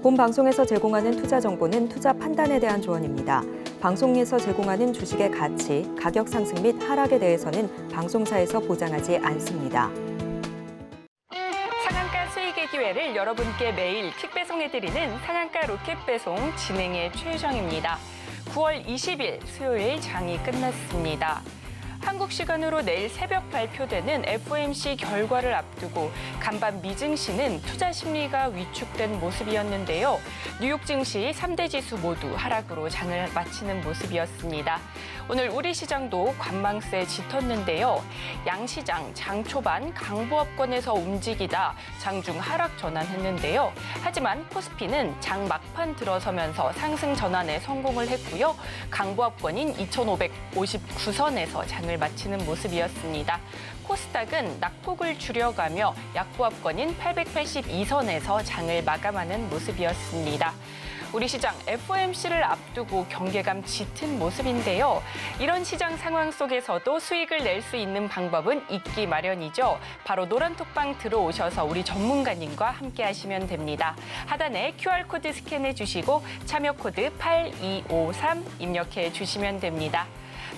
본 방송에서 제공하는 투자 정보는 투자 판단에 대한 조언입니다. 방송에서 제공하는 주식의 가치, 가격 상승 및 하락에 대해서는 방송사에서 보장하지 않습니다. 상한가 수익의 기회를 여러분께 매일 특배송해드리는 상한가 로켓 배송 진행의 최유정입니다. 9월 20일 수요일 장이 끝났습니다. 한국 시간으로 내일 새벽 발표되는 FOMC 결과를 앞두고 간밤 미증시는 투자 심리가 위축된 모습이었는데요. 뉴욕 증시 3대 지수 모두 하락으로 장을 마치는 모습이었습니다. 오늘 우리 시장도 관망세 짙었는데요. 양시장 장 초반 강보합권에서 움직이다 장중 하락 전환했는데요. 하지만 코스피는 장 막판 들어서면서 상승 전환에 성공을 했고요. 강보합권인 2,559선에서 장을 마치는 모습이었습니다. 코스닥은 낙폭을 줄여가며 약보합권인 882선에서 장을 마감하는 모습이었습니다. 우리 시장 FOMC를 앞두고 경계감 짙은 모습인데요. 이런 시장 상황 속에서도 수익을 낼 수 있는 방법은 있기 마련이죠. 바로 노란톡방 들어오셔서 우리 전문가님과 함께 하시면 됩니다. 하단에 QR코드 스캔해 주시고 참여 코드 8253 입력해 주시면 됩니다.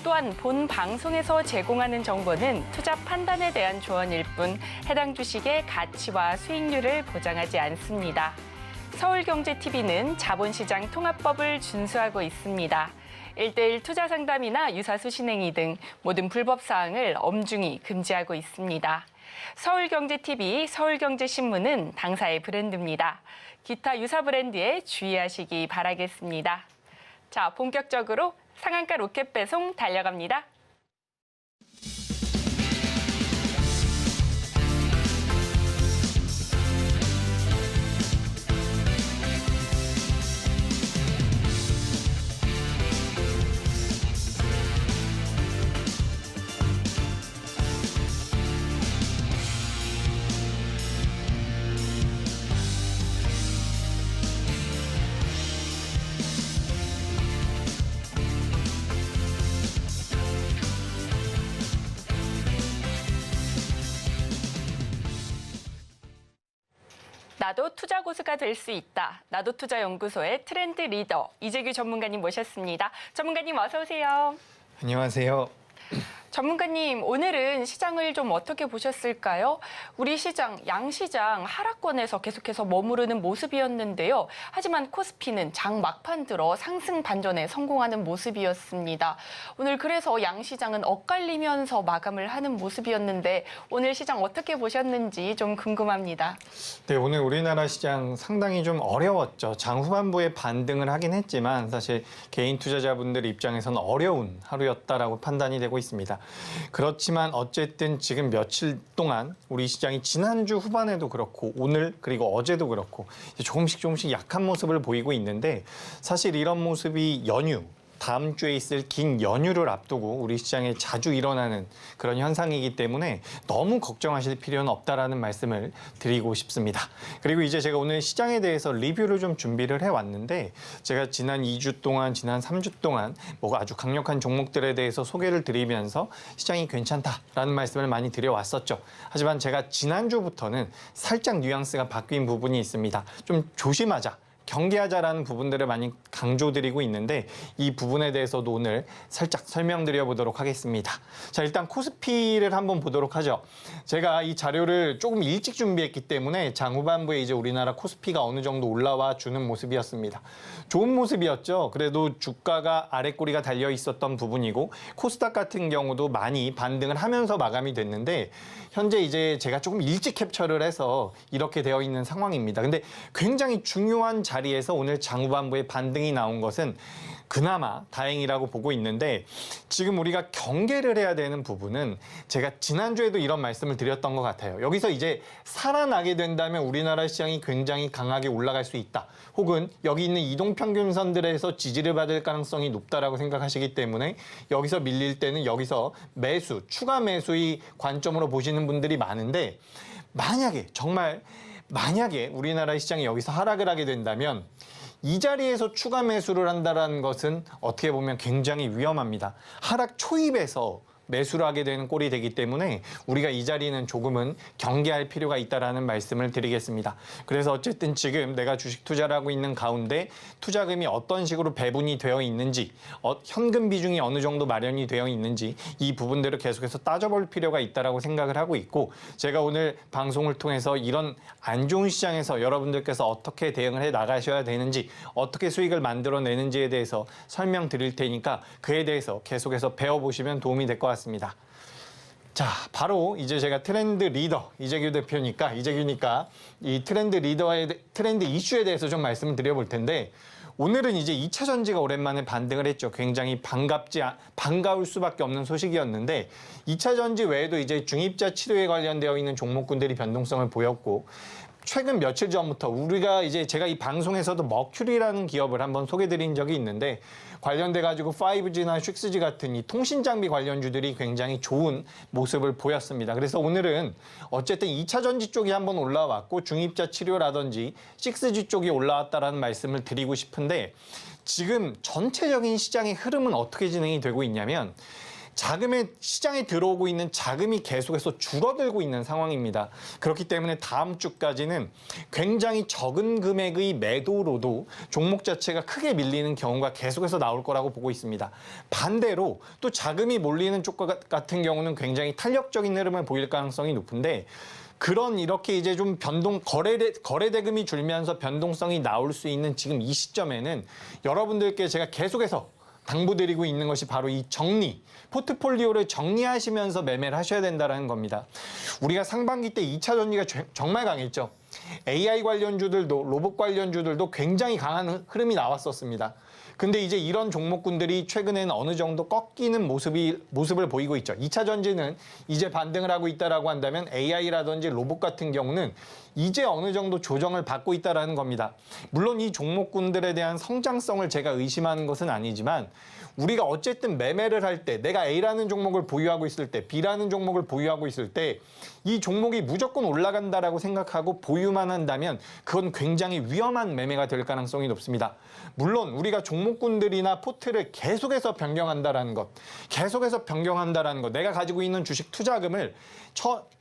또한 본 방송에서 제공하는 정보는 투자 판단에 대한 조언일 뿐 해당 주식의 가치와 수익률을 보장하지 않습니다. 서울경제TV는 자본시장 통합법을 준수하고 있습니다. 1:1 투자 상담이나 유사수 신행위 등 모든 불법 사항을 엄중히 금지하고 있습니다. 서울경제TV, 서울경제신문은 당사의 브랜드입니다. 기타 유사 브랜드에 주의하시기 바라겠습니다. 자, 본격적으로 상한가 로켓 배송 달려갑니다. 나도 투자 고수가 될 수 있다. 나도 투자 연구소의 트렌드 리더 이재규 전문가님 모셨습니다. 전문가님 어서 오세요. 안녕하세요. 전문가님, 오늘은 시장을 좀 어떻게 보셨을까요? 우리 시장, 양시장 하락권에서 계속해서 머무르는 모습이었는데요. 하지만 코스피는 장 막판 들어 상승 반전에 성공하는 모습이었습니다. 오늘 그래서 양시장은 엇갈리면서 마감을 하는 모습이었는데 오늘 시장 어떻게 보셨는지 좀 궁금합니다. 네, 오늘 우리나라 시장 상당히 좀 어려웠죠. 장 후반부에 반등을 하긴 했지만 사실 개인 투자자분들 입장에서는 어려운 하루였다라고 판단이 되고 있습니다. 그렇지만 어쨌든 지금 며칠 동안 우리 시장이 지난주 후반에도 그렇고 오늘 그리고 어제도 그렇고 조금씩 약한 모습을 보이고 있는데 사실 이런 모습이 다음 주에 있을 긴 연휴를 앞두고 우리 시장에 자주 일어나는 그런 현상이기 때문에 너무 걱정하실 필요는 없다라는 말씀을 드리고 싶습니다. 그리고 이제 제가 오늘 시장에 대해서 리뷰를 좀 준비를 해왔는데 제가 지난 2주 동안, 지난 3주 동안 뭐가 아주 강력한 종목들에 대해서 소개를 드리면서 시장이 괜찮다라는 말씀을 많이 드려왔었죠. 하지만 제가 지난주부터는 살짝 뉘앙스가 바뀐 부분이 있습니다. 좀 조심하자. 경계하자라는 부분들을 많이 강조드리고 있는데 이 부분에 대해서도 오늘 살짝 설명드려 보도록 하겠습니다. 자, 일단 코스피를 한번 보도록 하죠. 제가 이 자료를 조금 일찍 준비했기 때문에 장 후반부에 이제 우리나라 코스피가 어느 정도 올라와 주는 모습이었습니다. 좋은 모습이었죠. 그래도 주가가 아랫꼬리가 달려 있었던 부분이고 코스닥 같은 경우도 많이 반등을 하면서 마감이 됐는데 현재 이제 제가 조금 일찍 캡처를 해서 이렇게 되어 있는 상황입니다. 근데 굉장히 중요한 자리에서 오늘 장 후반부에 반등이 나온 것은 그나마 다행이라고 보고 있는데 지금 우리가 경계를 해야 되는 부분은 제가 지난주에도 이런 말씀을 드렸던 것 같아요. 여기서 이제 살아나게 된다면 우리나라 시장이 굉장히 강하게 올라갈 수 있다. 혹은 여기 있는 이동평균선들에서 지지를 받을 가능성이 높다라고 생각하시기 때문에 여기서 밀릴 때는 여기서 매수, 추가 매수의 관점으로 보시는 분들이 많은데 만약에 우리나라 시장이 여기서 하락을 하게 된다면 이 자리에서 추가 매수를 한다는 것은 어떻게 보면 굉장히 위험합니다. 하락 초입에서 매수를 하게 되는 꼴이 되기 때문에 우리가 이 자리는 조금은 경계할 필요가 있다라는 말씀을 드리겠습니다. 그래서 어쨌든 지금 내가 주식 투자를 하고 있는 가운데 투자금이 어떤 식으로 배분이 되어 있는지, 현금 비중이 어느 정도 마련이 되어 있는지 이 부분들을 계속해서 따져볼 필요가 있다라고 생각을 하고 있고, 제가 오늘 방송을 통해서 이런 안 좋은 시장에서 여러분들께서 어떻게 대응을 해 나가셔야 되는지, 어떻게 수익을 만들어내는지에 대해서 설명드릴 테니까 그에 대해서 계속해서 배워보시면 도움이 될 것 같습니다. 자, 바로 이제 제가 트렌드 리더 이재규 대표니까 이 트렌드 이슈에 대해서 좀 말씀을 드려볼 텐데, 오늘은 이제 2차 전지가 오랜만에 반등을 했죠. 굉장히 반가울 수밖에 없는 소식이었는데, 2차 전지 외에도 이제 중입자 치료에 관련되어 있는 종목군들이 변동성을 보였고, 최근 며칠 전부터 제가 이 방송에서도 머큐리라는 기업을 한번 소개드린 적이 있는데, 관련돼 가지고 5G나 6G 같은 이 통신 장비 관련주들이 굉장히 좋은 모습을 보였습니다. 그래서 오늘은 어쨌든 2차 전지 쪽이 한번 올라왔고 중입자 치료라든지 6G 쪽이 올라왔다라는 말씀을 드리고 싶은데, 지금 전체적인 시장의 흐름은 어떻게 진행이 되고 있냐면, 시장에 들어오고 있는 자금이 계속해서 줄어들고 있는 상황입니다. 그렇기 때문에 다음 주까지는 굉장히 적은 금액의 매도로도 종목 자체가 크게 밀리는 경우가 계속해서 나올 거라고 보고 있습니다. 반대로 또 자금이 몰리는 쪽 같은 경우는 굉장히 탄력적인 흐름을 보일 가능성이 높은데, 이렇게 이제 좀 거래 대금이 줄면서 변동성이 나올 수 있는 지금 이 시점에는 여러분들께 제가 계속해서 당부드리고 있는 것이 바로 이 포트폴리오를 정리하시면서 매매를 하셔야 된다는 겁니다. 우리가 상반기 때 2차 전지가 정말 강했죠. AI 관련주들도, 로봇 관련주들도 굉장히 강한 흐름이 나왔었습니다. 근데 이제 이런 종목군들이 최근에는 어느 정도 꺾이는 모습을 보이고 있죠. 2차 전지는 이제 반등을 하고 있다라고 한다면 AI라든지 로봇 같은 경우는 이제 어느 정도 조정을 받고 있다라는 겁니다. 물론 이 종목군들에 대한 성장성을 제가 의심하는 것은 아니지만, 우리가 어쨌든 매매를 할 때 내가 A라는 종목을 보유하고 있을 때, B라는 종목을 보유하고 있을 때 이 종목이 무조건 올라간다라고 생각하고 보유만 한다면 그건 굉장히 위험한 매매가 될 가능성이 높습니다. 물론 우리가 종목군들이나 포트를 계속해서 변경한다라는 것, 내가 가지고 있는 주식 투자금을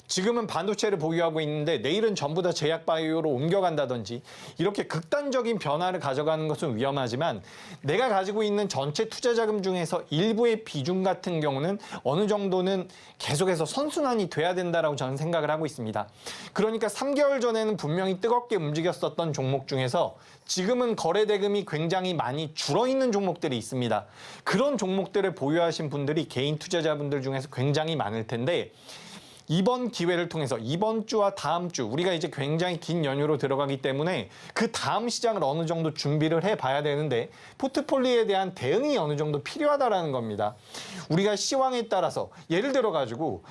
지금은 반도체를 보유하고 있는데 내일은 전부 다 제약바이오로 옮겨간다든지 이렇게 극단적인 변화를 가져가는 것은 위험하지만, 내가 가지고 있는 전체 투자 자금 중에서 일부의 비중 같은 경우는 어느 정도는 계속해서 선순환이 돼야 된다라고 저는 생각을 하고 있습니다. 그러니까 3개월 전에는 분명히 뜨겁게 움직였었던 종목 중에서 지금은 거래 대금이 굉장히 많이 줄어있는 종목들이 있습니다. 그런 종목들을 보유하신 분들이 개인 투자자분들 중에서 굉장히 많을 텐데, 이번 기회를 통해서 이번 주와 다음 주 우리가 이제 굉장히 긴 연휴로 들어가기 때문에 그 다음 시장을 어느 정도 준비를 해봐야 되는데, 포트폴리오에 대한 대응이 어느 정도 필요하다라는 겁니다. 우리가 시황에 따라서 예를 들어 가지고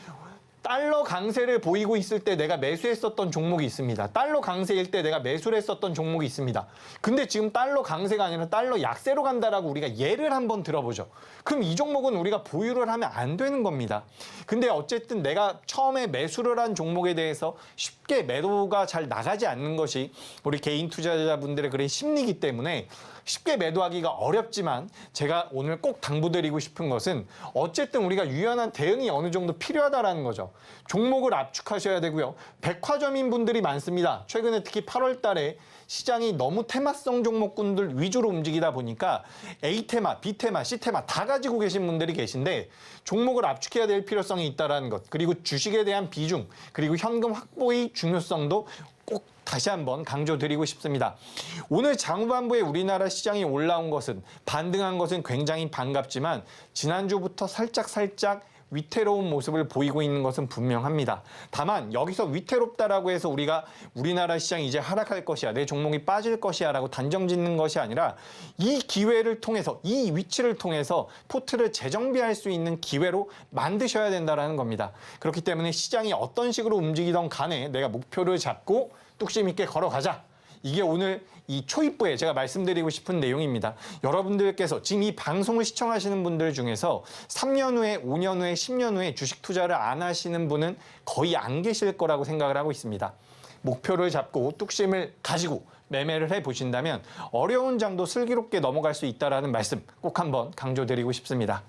달러 강세를 보이고 있을 때 내가 매수했었던 종목이 있습니다. 달러 강세일 때 내가 매수를 했었던 종목이 있습니다. 근데 지금 달러 강세가 아니라 달러 약세로 간다라고 우리가 예를 한번 들어보죠. 그럼 이 종목은 우리가 보유를 하면 안 되는 겁니다. 근데 어쨌든 내가 처음에 매수를 한 종목에 대해서 쉽게 매도가 잘 나가지 않는 것이 우리 개인 투자자분들의 그런 심리이기 때문에 쉽게 매도하기가 어렵지만, 제가 오늘 꼭 당부드리고 싶은 것은 어쨌든 우리가 유연한 대응이 어느 정도 필요하다라는 거죠. 종목을 압축하셔야 되고요. 백화점인 분들이 많습니다. 최근에 특히 8월 달에 시장이 너무 테마성 종목군들 위주로 움직이다 보니까 A테마, B테마, C테마 다 가지고 계신 분들이 계신데, 종목을 압축해야 될 필요성이 있다는 것, 그리고 주식에 대한 비중, 그리고 현금 확보의 중요성도 꼭 다시 한번 강조드리고 싶습니다. 오늘 장후반부에 우리나라 시장이 올라온 것은, 반등한 것은 굉장히 반갑지만 지난주부터 살짝 위태로운 모습을 보이고 있는 것은 분명합니다. 다만 여기서 위태롭다라고 해서 우리가 우리나라 시장이 이제 하락할 것이야, 내 종목이 빠질 것이야 라고 단정 짓는 것이 아니라, 이 기회를 통해서, 이 위치를 통해서 포트를 재정비할 수 있는 기회로 만드셔야 된다는 겁니다. 그렇기 때문에 시장이 어떤 식으로 움직이던 간에 내가 목표를 잡고 뚝심 있게 걸어가자. 이게 오늘 이 초입부에 제가 말씀드리고 싶은 내용입니다. 여러분들께서 지금 이 방송을 시청하시는 분들 중에서 3년 후에, 5년 후에, 10년 후에 주식 투자를 안 하시는 분은 거의 안 계실 거라고 생각을 하고 있습니다. 목표를 잡고 뚝심을 가지고 매매를 해보신다면 어려운 장도 슬기롭게 넘어갈 수 있다는 말씀 꼭 한번 강조드리고 싶습니다.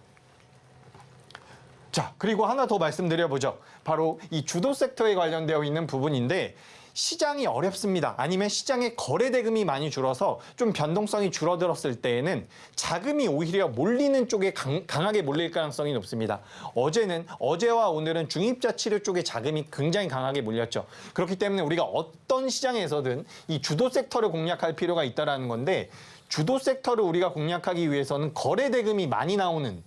자, 그리고 하나 더 말씀드려보죠. 바로 이 주도 섹터에 관련되어 있는 부분인데 시장이 어렵습니다. 아니면 시장의 거래 대금이 많이 줄어서 좀 변동성이 줄어들었을 때에는 자금이 오히려 몰리는 쪽에 강하게 몰릴 가능성이 높습니다. 어제와 오늘은 중입자 치료 쪽에 자금이 굉장히 강하게 몰렸죠. 그렇기 때문에 우리가 어떤 시장에서든 이 주도 섹터를 공략할 필요가 있다는 건데 주도 섹터를 우리가 공략하기 위해서는 거래 대금이 많이 나오는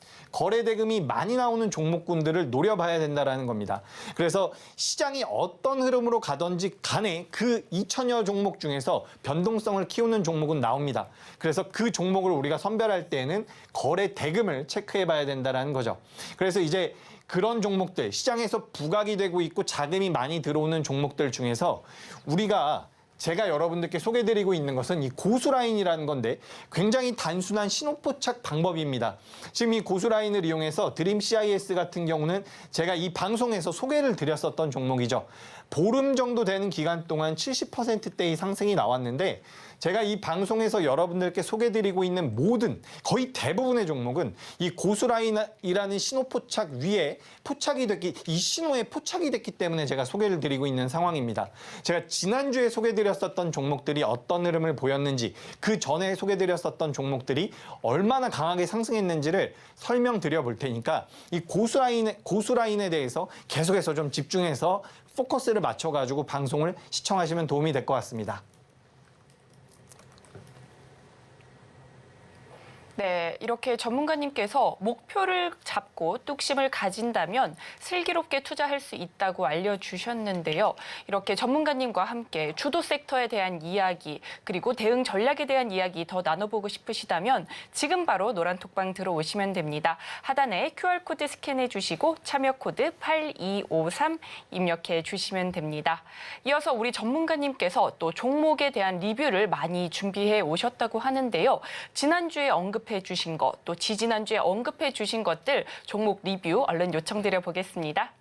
종목군들을 노려봐야 된다는 겁니다. 그래서 시장이 어떤 흐름으로 가든지 간에 그 2천여 종목 중에서 변동성을 키우는 종목은 나옵니다. 그래서 그 종목을 우리가 선별할 때에는 거래 대금을 체크해 봐야 된다는 거죠. 그래서 이제 그런 종목들, 시장에서 부각이 되고 있고 자금이 많이 들어오는 종목들 중에서 제가 여러분들께 소개드리고 있는 것은 이 고수라인이라는 건데 굉장히 단순한 신호포착 방법입니다. 지금 이 고수라인을 이용해서 드림 CIS 같은 경우는 제가 이 방송에서 소개를 드렸었던 종목이죠. 보름 정도 되는 기간 동안 70%대의 상승이 나왔는데 제가 이 방송에서 여러분들께 소개드리고 있는 거의 대부분의 종목은 이 고수라인이라는 신호포착 위에 이 신호에 포착이 됐기 때문에 제가 소개를 드리고 있는 상황입니다. 제가 지난주에 소개드렸었던 종목들이 어떤 흐름을 보였는지, 그 전에 소개드렸었던 종목들이 얼마나 강하게 상승했는지를 설명드려 볼 테니까 이 고수라인에 대해서 계속해서 좀 집중해서 포커스를 맞춰가지고 방송을 시청하시면 도움이 될 것 같습니다. 네, 이렇게 전문가님께서 목표를 잡고 뚝심을 가진다면 슬기롭게 투자할 수 있다고 알려주셨는데요. 이렇게 전문가님과 함께 주도 섹터에 대한 이야기, 그리고 대응 전략에 대한 이야기 더 나눠보고 싶으시다면 지금 바로 노란톡방 들어오시면 됩니다. 하단에 QR코드 스캔해 주시고 참여 코드 8253 입력해 주시면 됩니다. 이어서 우리 전문가님께서 또 종목에 대한 리뷰를 많이 준비해 오셨다고 하는데요. 지난주에 언급해 주신 것, 또 지지난주에 언급해 주신 것들 종목 리뷰 얼른 요청드려 보겠습니다.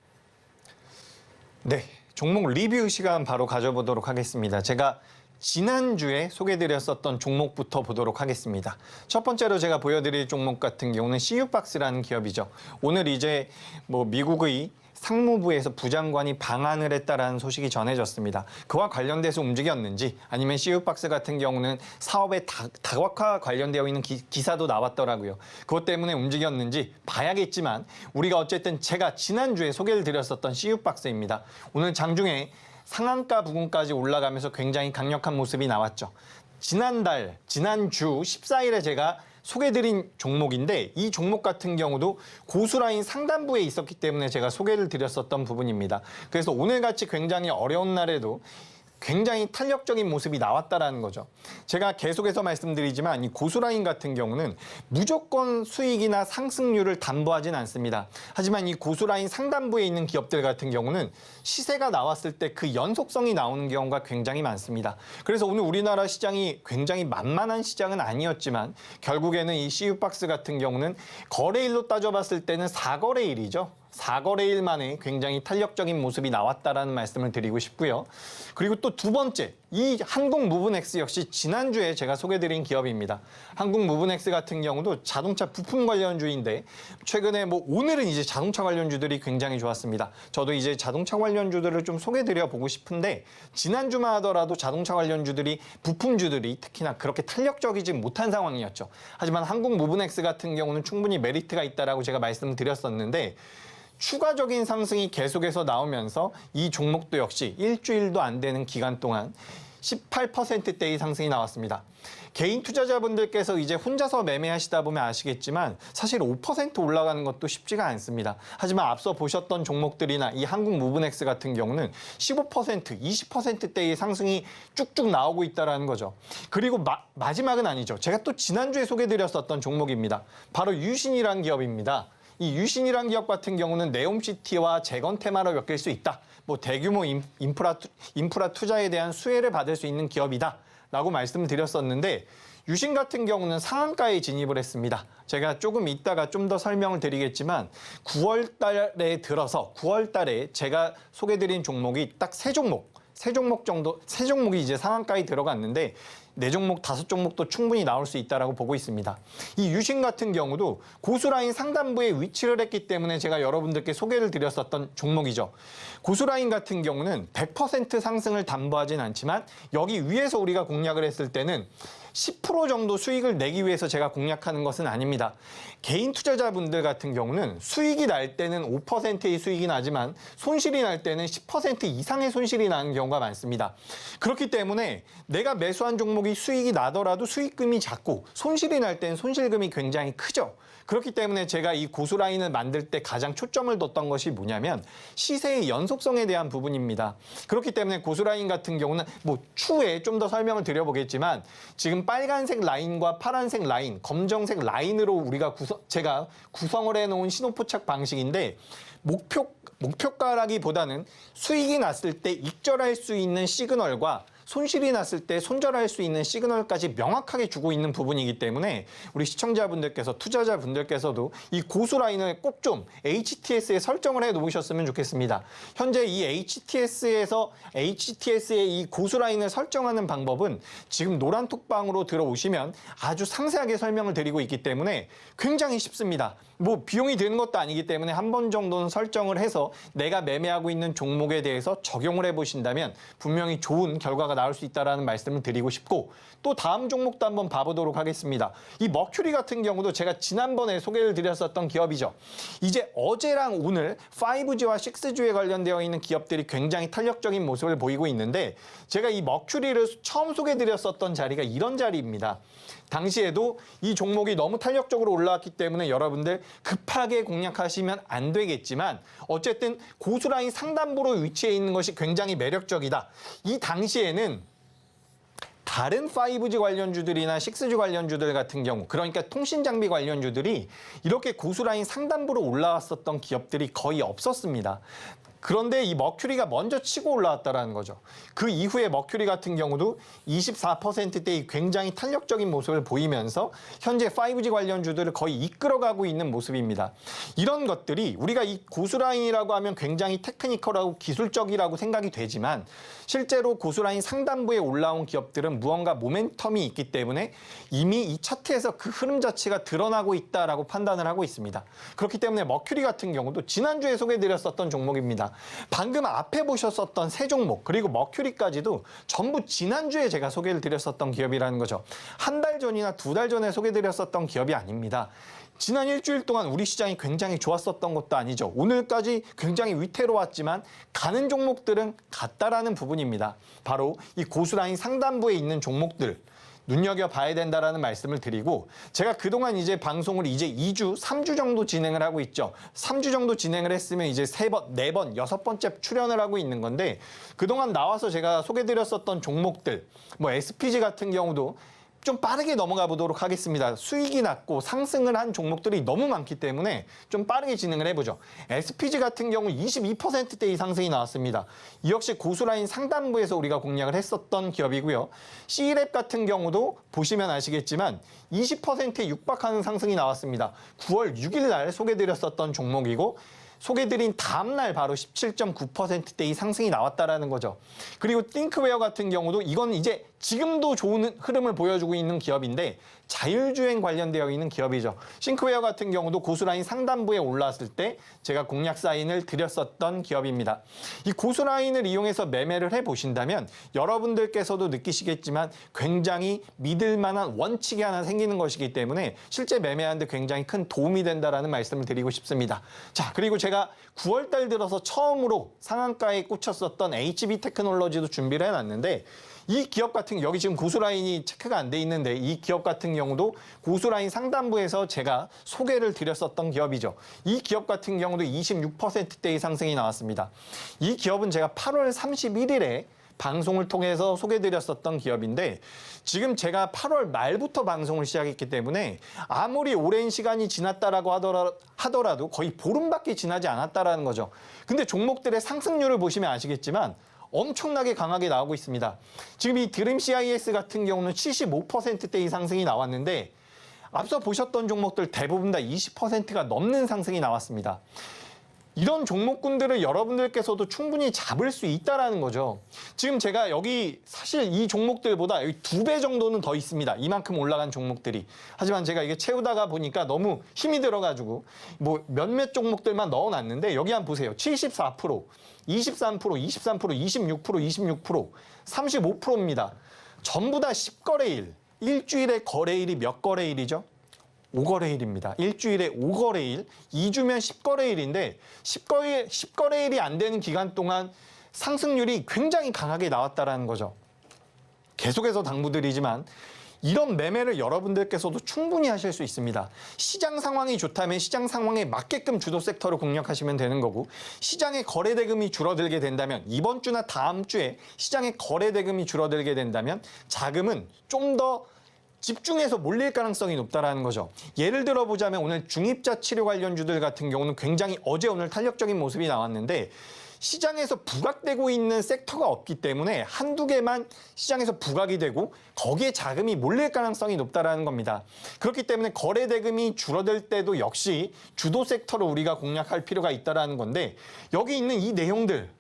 네, 종목 리뷰 시간 바로 가져보도록 하겠습니다. 제가 지난주에 소개드렸었던 종목부터 보도록 하겠습니다. 첫 번째로 제가 보여드릴 종목 같은 경우는 CU박스라는 기업이죠. 오늘 이제 미국의 상무부에서 부장관이 방한을 했다라는 소식이 전해졌습니다. 그와 관련돼서 움직였는지 아니면 CU박스 같은 경우는 사업의 다각화 관련되어 있는 기사도 나왔더라고요. 그것 때문에 움직였는지 봐야겠지만 우리가 어쨌든 제가 지난주에 소개를 드렸었던 CU박스입니다. 오늘 장중에 상한가 부근까지 올라가면서 굉장히 강력한 모습이 나왔죠. 지난주 14일에 제가 소개드린 종목인데 이 종목 같은 경우도 고수라인 상단부에 있었기 때문에 제가 소개를 드렸었던 부분입니다. 그래서 오늘같이 굉장히 어려운 날에도 굉장히 탄력적인 모습이 나왔다라는 거죠. 제가 계속해서 말씀드리지만 이 고수라인 같은 경우는 무조건 수익이나 상승률을 담보하진 않습니다. 하지만 이 고수라인 상단부에 있는 기업들 같은 경우는 시세가 나왔을 때 그 연속성이 나오는 경우가 굉장히 많습니다. 그래서 오늘 우리나라 시장이 굉장히 만만한 시장은 아니었지만 결국에는 이 CU박스 같은 경우는 거래일로 따져봤을 때는 4거래일이죠. 4거래일 만에 굉장히 탄력적인 모습이 나왔다라는 말씀을 드리고 싶고요. 그리고 또 두 번째, 이 한국무브넥스 역시 지난주에 제가 소개드린 기업입니다. 한국무브넥스 같은 경우도 자동차 부품 관련주인데 최근에 오늘은 이제 자동차 관련주들이 굉장히 좋았습니다. 저도 이제 자동차 관련주들을 좀 소개드려 보고 싶은데 지난주만 하더라도 자동차 관련주들이 부품주들이 특히나 그렇게 탄력적이지 못한 상황이었죠. 하지만 한국무브넥스 같은 경우는 충분히 메리트가 있다라고 제가 말씀드렸었는데 추가적인 상승이 계속해서 나오면서 이 종목도 역시 일주일도 안 되는 기간 동안 18%대의 상승이 나왔습니다. 개인 투자자분들께서 이제 혼자서 매매하시다 보면 아시겠지만 사실 5% 올라가는 것도 쉽지가 않습니다. 하지만 앞서 보셨던 종목들이나 이 한국무브넥스 같은 경우는 15%, 20%대의 상승이 쭉쭉 나오고 있다는 거죠. 그리고 마지막은 아니죠. 제가 또 지난주에 소개드렸었던 종목입니다. 바로 유신이라는 기업입니다. 이 유신이라는 기업 같은 경우는 네옴시티와 재건 테마로 엮일 수 있다. 대규모 인프라 투자에 대한 수혜를 받을 수 있는 기업이다. 라고 말씀을 드렸었는데 유신 같은 경우는 상한가에 진입을 했습니다. 제가 조금 이따가 좀 더 설명을 드리겠지만 9월 달에 제가 소개드린 종목이 딱 세 종목이 이제 상한가에 들어갔는데 네 종목, 5종목도 충분히 나올 수 있다라고 보고 있습니다. 이 유신 같은 경우도 고수라인 상단부에 위치를 했기 때문에 제가 여러분들께 소개를 드렸었던 종목이죠. 고수라인 같은 경우는 100% 상승을 담보하진 않지만 여기 위에서 우리가 공략을 했을 때는 10% 정도 수익을 내기 위해서 제가 공략하는 것은 아닙니다. 개인 투자자분들 같은 경우는 수익이 날 때는 5%의 수익이 나지만 손실이 날 때는 10% 이상의 손실이 나는 경우가 많습니다. 그렇기 때문에 내가 매수한 종목이 수익이 나더라도 수익금이 작고 손실이 날 때는 손실금이 굉장히 크죠. 그렇기 때문에 제가 이 고수라인을 만들 때 가장 초점을 뒀던 것이 뭐냐면 시세의 연속성에 대한 부분입니다. 그렇기 때문에 고수라인 같은 경우는 추후에 좀 더 설명을 드려보겠지만 지금 빨간색 라인과 파란색 라인, 검정색 라인으로 우리가 제가 구성을 해놓은 신호포착 방식인데 목표가라기보다는 수익이 났을 때 익절할 수 있는 시그널과 손실이 났을 때 손절할 수 있는 시그널까지 명확하게 주고 있는 부분이기 때문에 우리 시청자분들께서 투자자분들께서도 이 고수라인을 꼭 좀 HTS에 설정을 해 놓으셨으면 좋겠습니다. 현재 이 HTS의 이 고수라인을 설정하는 방법은 지금 노란 톡방으로 들어오시면 아주 상세하게 설명을 드리고 있기 때문에 굉장히 쉽습니다. 비용이 드는 것도 아니기 때문에 한 번 정도는 설정을 해서 내가 매매하고 있는 종목에 대해서 적용을 해보신다면 분명히 좋은 결과가 나올 수 있다는 말씀을 드리고 싶고 또 다음 종목도 한번 봐보도록 하겠습니다. 이 머큐리 같은 경우도 제가 지난번에 소개를 드렸었던 기업이죠. 이제 어제랑 오늘 5G와 6G에 관련되어 있는 기업들이 굉장히 탄력적인 모습을 보이고 있는데 제가 이 머큐리를 처음 소개드렸었던 자리가 이런 자리입니다. 당시에도 이 종목이 너무 탄력적으로 올라왔기 때문에 여러분들 급하게 공략하시면 안 되겠지만 어쨌든 고수라인 상단부로 위치해 있는 것이 굉장히 매력적이다. 이 당시에는 다른 5G 관련주들이나 6G 관련주들 같은 경우, 그러니까 통신장비 관련주들이 이렇게 고수라인 상단부로 올라왔었던 기업들이 거의 없었습니다. 그런데 이 머큐리가 먼저 치고 올라왔다는 거죠. 그 이후에 머큐리 같은 경우도 24%대의 굉장히 탄력적인 모습을 보이면서 현재 5G 관련주들을 거의 이끌어가고 있는 모습입니다. 이런 것들이 우리가 이 고수라인이라고 하면 굉장히 테크니컬하고 기술적이라고 생각이 되지만 실제로 고수라인 상단부에 올라온 기업들은 무언가 모멘텀이 있기 때문에 이미 이 차트에서 그 흐름 자체가 드러나고 있다라고 판단을 하고 있습니다. 그렇기 때문에 머큐리 같은 경우도 지난주에 소개해드렸었던 종목입니다. 방금 앞에 보셨었던 세 종목 그리고 머큐리까지도 전부 지난주에 제가 소개를 드렸었던 기업이라는 거죠. 한 달 전이나 2달 전에 소개드렸었던 기업이 아닙니다. 지난 일주일 동안 우리 시장이 굉장히 좋았었던 것도 아니죠. 오늘까지 굉장히 위태로웠지만 가는 종목들은 같다라는 부분입니다. 바로 이 고수라인 상단부에 있는 종목들 눈여겨봐야 된다라는 말씀을 드리고 제가 그동안 이제 방송을 이제 2주, 3주 정도 진행을 하고 있죠. 3주 정도 진행을 했으면 이제 3번, 4번, 6번째 출연을 하고 있는 건데 그동안 나와서 제가 소개드렸었던 종목들 SPG 같은 경우도 좀 빠르게 넘어가 보도록 하겠습니다. 수익이 났고 상승을 한 종목들이 너무 많기 때문에 좀 빠르게 진행을 해보죠. SPG 같은 경우 22%대의 상승이 나왔습니다. 이 역시 고수라인 상단부에서 우리가 공략을 했었던 기업이고요. C랩 같은 경우도 보시면 아시겠지만 20%에 육박하는 상승이 나왔습니다. 9월 6일 날 소개드렸었던 종목이고 소개드린 다음날 바로 17.9%대의 상승이 나왔다라는 거죠. 그리고 띵크웨어 같은 경우도 이건 이제 지금도 좋은 흐름을 보여주고 있는 기업인데 자율주행 관련되어 있는 기업이죠. 싱크웨어 같은 경우도 고수라인 상단부에 올라왔을 때 제가 공략 사인을 드렸었던 기업입니다. 이 고수라인을 이용해서 매매를 해보신다면 여러분들께서도 느끼시겠지만 굉장히 믿을 만한 원칙이 하나 생기는 것이기 때문에 실제 매매하는데 굉장히 큰 도움이 된다라는 말씀을 드리고 싶습니다. 자, 그리고 제가 9월 달 들어서 처음으로 상한가에 꽂혔었던 HB 테크놀로지도 준비를 해놨는데 이 기업 같은 여기 지금 고수라인이 체크가 안 돼 있는데 이 기업 같은 경우도 고수라인 상단부에서 제가 소개를 드렸었던 기업이죠. 이 기업 같은 경우도 26%대의 상승이 나왔습니다. 이 기업은 제가 8월 31일에 방송을 통해서 소개드렸었던 기업인데 지금 제가 8월 말부터 방송을 시작했기 때문에 아무리 오랜 시간이 지났다라고 하더라도 거의 보름밖에 지나지 않았다라는 거죠. 근데 종목들의 상승률을 보시면 아시겠지만 엄청나게 강하게 나오고 있습니다. 지금 이 드림 CIS 같은 경우는 75%대의 상승이 나왔는데 앞서 보셨던 종목들 대부분 다 20%가 넘는 상승이 나왔습니다. 이런 종목군들을 여러분들께서도 충분히 잡을 수 있다라는 거죠. 지금 제가 여기 사실 이 종목들보다 여기 2배 정도는 더 있습니다. 이만큼 올라간 종목들이. 하지만 제가 이게 채우다가 보니까 너무 힘이 들어가지고 뭐 몇몇 종목들만 넣어놨는데 여기 한번 보세요. 74%, 23%, 23%, 26%, 26%, 35%입니다. 전부 다 10거래일. 일주일에 거래일이 몇 거래일이죠? 5거래일입니다. 일주일에 5거래일, 2주면 10거래일인데 10거래일이 안 되는 기간 동안 상승률이 굉장히 강하게 나왔다라는 거죠. 계속해서 당부드리지만 이런 매매를 여러분들께서도 충분히 하실 수 있습니다. 시장 상황이 좋다면 시장 상황에 맞게끔 주도 섹터를 공략하시면 되는 거고, 시장의 거래 대금이 줄어들게 된다면, 이번 주나 다음 주에 시장의 거래 대금이 줄어들게 된다면 자금은 좀 더 집중해서 몰릴 가능성이 높다라는 거죠. 예를 들어 보자면 오늘 중입자 치료 관련주들 같은 경우는 굉장히 어제 오늘 탄력적인 모습이 나왔는데, 시장에서 부각되고 있는 섹터가 없기 때문에 한두 개만 시장에서 부각이 되고 거기에 자금이 몰릴 가능성이 높다라는 겁니다. 그렇기 때문에 거래 대금이 줄어들 때도 역시 주도 섹터를 우리가 공략할 필요가 있다라는 건데, 여기 있는 이 내용들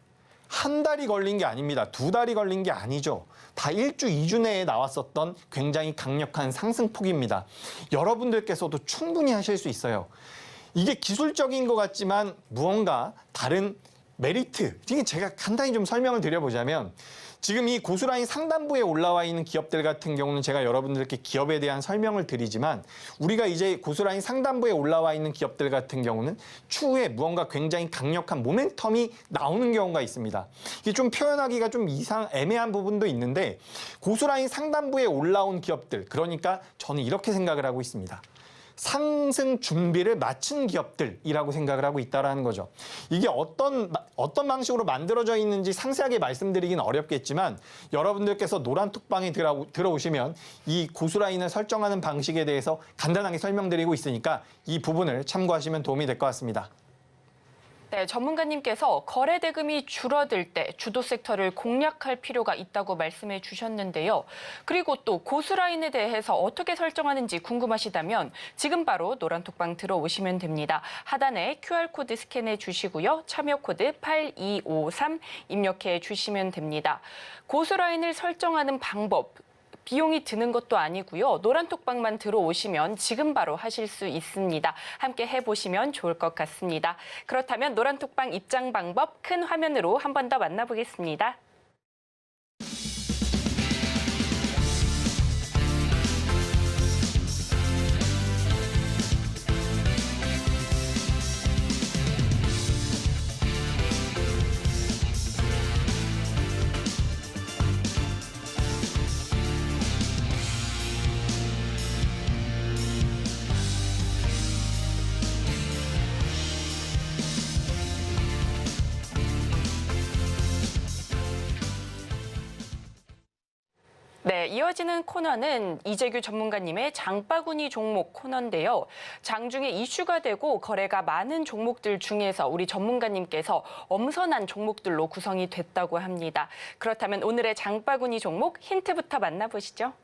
한 달이 걸린 게 아닙니다. 2달이 걸린 게 아니죠. 다 1주, 2주 내에 나왔었던 굉장히 강력한 상승폭입니다. 여러분들께서도 충분히 하실 수 있어요. 이게 기술적인 것 같지만 무언가 다른 메리트, 이게 제가 간단히 좀 설명을 드려보자면, 지금 이 고스란히 상단부에 올라와 있는 기업들 같은 경우는 제가 여러분들께 기업에 대한 설명을 드리지만, 우리가 이제 고스란히 상단부에 올라와 있는 기업들 같은 경우는 추후에 무언가 굉장히 강력한 모멘텀이 나오는 경우가 있습니다. 이게 좀 표현하기가 좀 애매한 부분도 있는데, 고스란히 상단부에 올라온 기업들, 그러니까 저는 이렇게 생각을 하고 있습니다. 상승 준비를 마친 기업들이라고 생각을 하고 있다는 거죠. 이게 어떤 방식으로 만들어져 있는지 상세하게 말씀드리긴 어렵겠지만, 여러분들께서 노란톡방에 들어오시면 이 고스라인을 설정하는 방식에 대해서 간단하게 설명드리고 있으니까 이 부분을 참고하시면 도움이 될 것 같습니다. 네, 전문가님께서 거래 대금이 줄어들 때 주도 섹터를 공략할 필요가 있다고 말씀해 주셨는데요. 그리고 또 고스라인에 대해서 어떻게 설정하는지 궁금하시다면 지금 바로 노란톡방 들어오시면 됩니다. 하단에 QR코드 스캔해 주시고요. 참여 코드 8253 입력해 주시면 됩니다. 고스라인을 설정하는 방법, 비용이 드는 것도 아니고요. 노란톡방만 들어오시면 지금 바로 하실 수 있습니다. 함께 해보시면 좋을 것 같습니다. 그렇다면 노란톡방 입장 방법 큰 화면으로 한 번 더 만나보겠습니다. 네, 이어지는 코너는 이재규 전문가님의 장바구니 종목 코너인데요. 장중에 이슈가 되고 거래가 많은 종목들 중에서 우리 전문가님께서 엄선한 종목들로 구성이 됐다고 합니다. 그렇다면 오늘의 장바구니 종목 힌트부터 만나보시죠.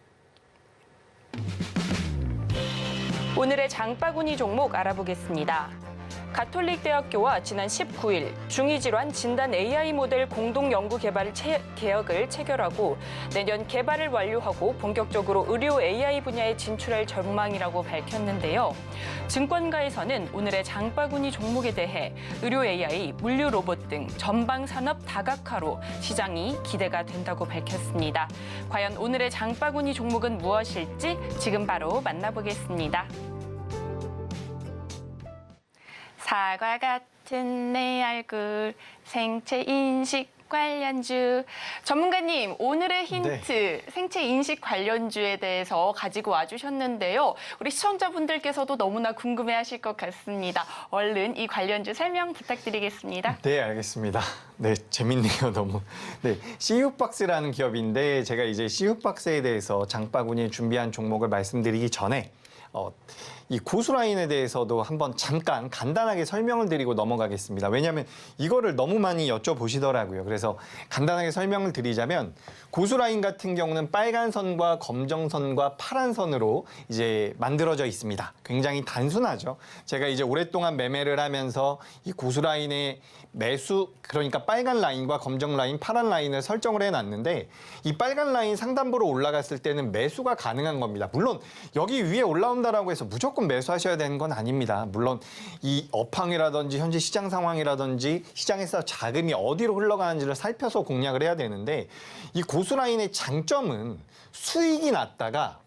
오늘의 장바구니 종목 알아보겠습니다. 가톨릭대학교와 지난 19일 중이질환 진단 AI 모델 공동 연구 개발 계약을 체결하고 내년 개발을 완료하고 본격적으로 의료 AI 분야에 진출할 전망이라고 밝혔는데요. 증권가에서는 오늘의 장바구니 종목에 대해 의료 AI, 물류 로봇 등 전방 산업 다각화로 시장이 기대가 된다고 밝혔습니다. 과연 오늘의 장바구니 종목은 무엇일지 지금 바로 만나보겠습니다. 사과 같은 내 얼굴, 생체 인식 관련주. 전문가님, 오늘의 힌트, 생체 인식 관련주에 대해서 가지고 와주셨는데요. 우리 시청자분들께서도 너무나 궁금해하실 것 같습니다. 얼른 이 관련주 설명 부탁드리겠습니다. 네, 알겠습니다. 네, 재밌네요, 너무. 네, CU박스라는 기업인데 제가 이제 CU박스에 대해서 장바구니에 준비한 종목을 말씀드리기 전에 이 고스라인에 대해서도 한번 잠깐 간단하게 설명을 드리고 넘어가겠습니다. 왜냐하면 이거를 너무 많이 여쭤보시더라고요. 그래서 간단하게 설명을 드리자면 고수 라인 같은 경우는 빨간 선과 검정 선과 파란 선으로 이제 만들어져 있습니다. 굉장히 단순하죠. 제가 이제 오랫동안 매매를 하면서 이 고수 라인의 매수, 그러니까 빨간 라인과 검정 라인, 파란 라인을 설정을 해놨는데 이 빨간 라인 상단부로 올라갔을 때는 매수가 가능한 겁니다. 물론 여기 위에 올라온다라고 해서 무조건 매수하셔야 되는 건 아닙니다. 물론 이 업황이라든지 현재 시장 상황이라든지 시장에서 자금이 어디로 흘러가는지를 살펴서 공략을 해야 되는데 이 고수 라인의 장점은 수익이 났다가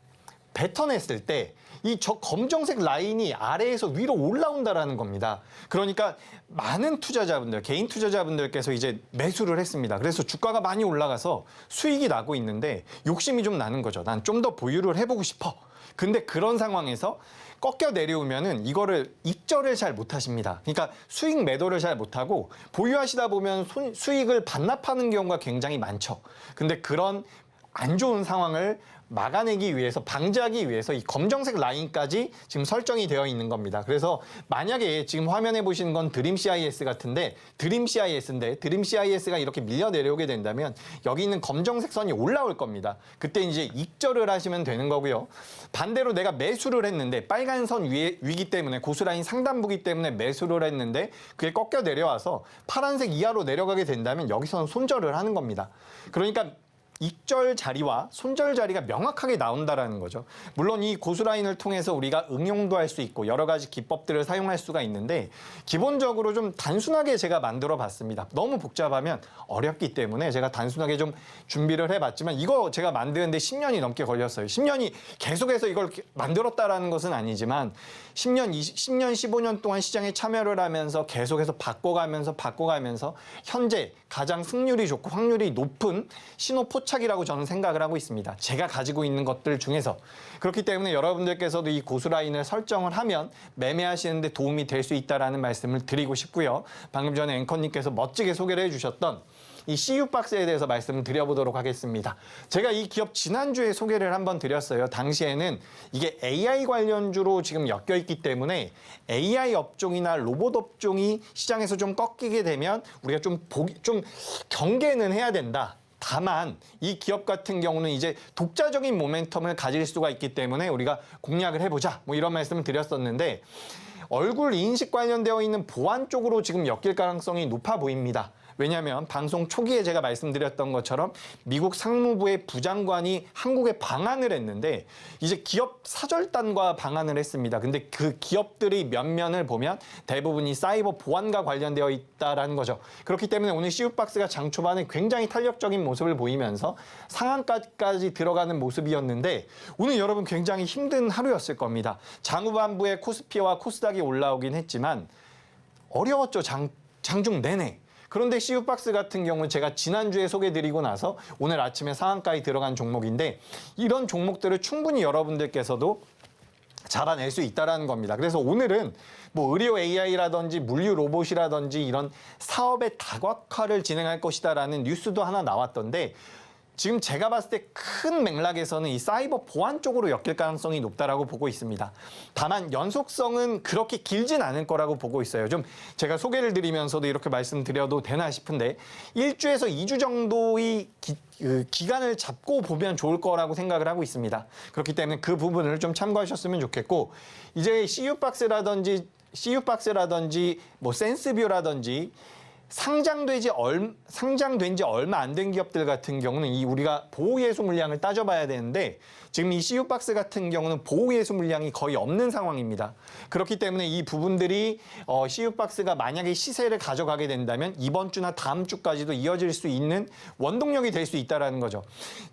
뱉어냈을 때 이 저 검정색 라인이 아래에서 위로 올라온다라는 겁니다. 그러니까 많은 투자자분들, 개인 투자자분들께서 이제 매수를 했습니다. 그래서 주가가 많이 올라가서 수익이 나고 있는데 욕심이 좀 나는 거죠. 난 좀 더 보유를 해보고 싶어. 근데 그런 상황에서 꺾여 내려오면은 이거를 입절을 잘 못하십니다. 그러니까 수익 매도를 잘 못하고 보유하시다 보면 수익을 반납하는 경우가 굉장히 많죠. 근데 그런 안 좋은 상황을 막아내기 위해서, 방지하기 위해서 이 검정색 라인까지 지금 설정이 되어 있는 겁니다. 그래서 만약에 지금 화면에 보시는 건 드림 CIS 같은데 드림 CIS가 이렇게 밀려 내려오게 된다면 여기 있는 검정색 선이 올라올 겁니다. 그때 이제 익절을 하시면 되는 거고요. 반대로 내가 매수를 했는데 빨간 선 위기 때문에 고수라인 상단부기 때문에 매수를 했는데 그게 꺾여 내려와서 파란색 이하로 내려가게 된다면 여기서는 손절을 하는 겁니다. 그러니까 익절 자리와 손절 자리가 명확하게 나온다라는 거죠. 물론 이 고수 라인을 통해서 우리가 응용도 할 수 있고 여러 가지 기법들을 사용할 수가 있는데 기본적으로 좀 단순하게 제가 만들어 봤습니다. 너무 복잡하면 어렵기 때문에 제가 단순하게 좀 준비를 해봤지만 이거 제가 만드는데 10년이 넘게 걸렸어요. 10년이 계속해서 이걸 만들었다라는 것은 아니지만 10년, 15년 동안 시장에 참여를 하면서 계속해서 바꿔가면서 현재 가장 승률이 좋고 확률이 높은 신호 포착이라고 저는 생각을 하고 있습니다. 제가 가지고 있는 것들 중에서. 그렇기 때문에 여러분들께서도 이 고수 라인을 설정을 하면 매매하시는 데 도움이 될 수 있다는 말씀을 드리고 싶고요. 방금 전에 앵커님께서 멋지게 소개를 해주셨던 이 CU박스에 대해서 말씀을 드려보도록 하겠습니다. 제가 이 기업 지난주에 소개를 한번 드렸어요. 당시에는 이게 AI 관련주로 지금 엮여 있기 때문에 AI 업종이나 로봇 업종이 시장에서 좀 꺾이게 되면 우리가 좀 경계는 해야 된다. 다만 이 기업 같은 경우는 이제 독자적인 모멘텀을 가질 수가 있기 때문에 우리가 공략을 해보자. 뭐 이런 말씀을 드렸었는데 얼굴 인식 관련되어 있는 보안 쪽으로 지금 엮일 가능성이 높아 보입니다. 왜냐하면 방송 초기에 제가 말씀드렸던 것처럼 미국 상무부의 부장관이 한국에 방한을 했는데 이제 기업 사절단과 방한을 했습니다. 근데 그 기업들의 면면을 보면 대부분이 사이버 보안과 관련되어 있다라는 거죠. 그렇기 때문에 오늘 CU박스가 장 초반에 굉장히 탄력적인 모습을 보이면서 상한가까지 들어가는 모습이었는데 오늘 여러분 굉장히 힘든 하루였을 겁니다. 장후반부에 코스피와 코스닥이 올라오긴 했지만 어려웠죠. 장중 내내. 그런데 CU박스 같은 경우는 제가 지난주에 소개드리고 나서 오늘 아침에 상한가에 들어간 종목인데 이런 종목들을 충분히 여러분들께서도 잡아낼 수 있다는 겁니다. 그래서 오늘은 뭐 의료 AI라든지 물류 로봇이라든지 이런 사업의 다각화를 진행할 것이다라는 뉴스도 하나 나왔던데 지금 제가 봤을 때 큰 맥락에서는 이 사이버 보안 쪽으로 엮일 가능성이 높다라고 보고 있습니다. 다만 연속성은 그렇게 길진 않을 거라고 보고 있어요. 좀 제가 소개를 드리면서도 이렇게 말씀드려도 되나 싶은데 1주에서 2주 정도의 기간을 잡고 보면 좋을 거라고 생각을 하고 있습니다. 그렇기 때문에 그 부분을 좀 참고하셨으면 좋겠고 이제 CU박스라든지 뭐 센스뷰라든지 상장된 지 얼마 안 된 기업들 같은 경우는 이 우리가 보호예수 물량을 따져봐야 되는데 지금 이 CU박스 같은 경우는 보호예수 물량이 거의 없는 상황입니다. 그렇기 때문에 이 부분들이 CU박스가 만약에 시세를 가져가게 된다면 이번 주나 다음 주까지도 이어질 수 있는 원동력이 될 수 있다는 거죠.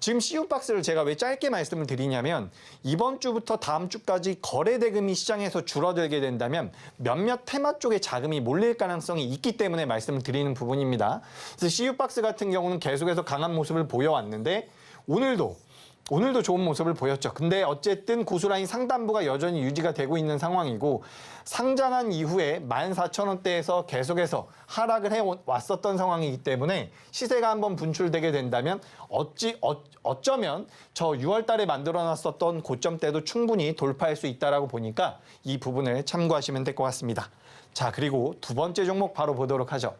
지금 CU박스를 제가 왜 짧게 말씀을 드리냐면 이번 주부터 다음 주까지 거래 대금이 시장에서 줄어들게 된다면 몇몇 테마 쪽에 자금이 몰릴 가능성이 있기 때문에 말씀을 드리는 부분입니다. 그래서 CU박스 같은 경우는 계속해서 강한 모습을 보여왔는데 오늘도 좋은 모습을 보였죠. 근데 어쨌든 고수라인 상단부가 여전히 유지가 되고 있는 상황이고 상장한 이후에 14,000원대에서 계속해서 하락을 해왔었던 상황이기 때문에 시세가 한번 분출되게 된다면 어쩌면 저 6월 달에 만들어놨었던 고점대도 충분히 돌파할 수 있다라고 보니까 이 부분을 참고하시면 될 것 같습니다. 자, 그리고 두 번째 종목 바로 보도록 하죠.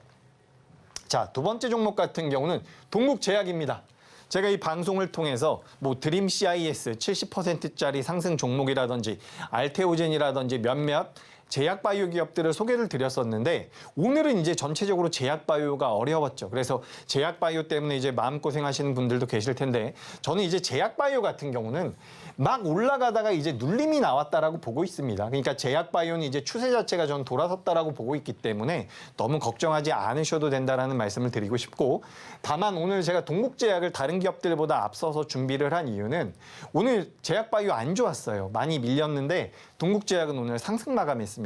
자, 두 번째 종목 같은 경우는 동국제약입니다. 제가 이 방송을 통해서 뭐 드림 CIS 70%짜리 상승 종목이라든지 알테오젠이라든지 몇몇 제약바이오 기업들을 소개를 드렸었는데 오늘은 이제 전체적으로 제약바이오가 어려웠죠. 그래서 제약바이오 때문에 이제 마음고생하시는 분들도 계실 텐데 저는 이제 제약바이오 같은 경우는 막 올라가다가 이제 눌림이 나왔다라고 보고 있습니다. 그러니까 제약바이오는 이제 추세 자체가 저는 돌아섰다라고 보고 있기 때문에 너무 걱정하지 않으셔도 된다라는 말씀을 드리고 싶고 다만 오늘 제가 동국제약을 다른 기업들보다 앞서서 준비를 한 이유는 오늘 제약바이오 안 좋았어요. 많이 밀렸는데 동국제약은 오늘 상승 마감했습니다.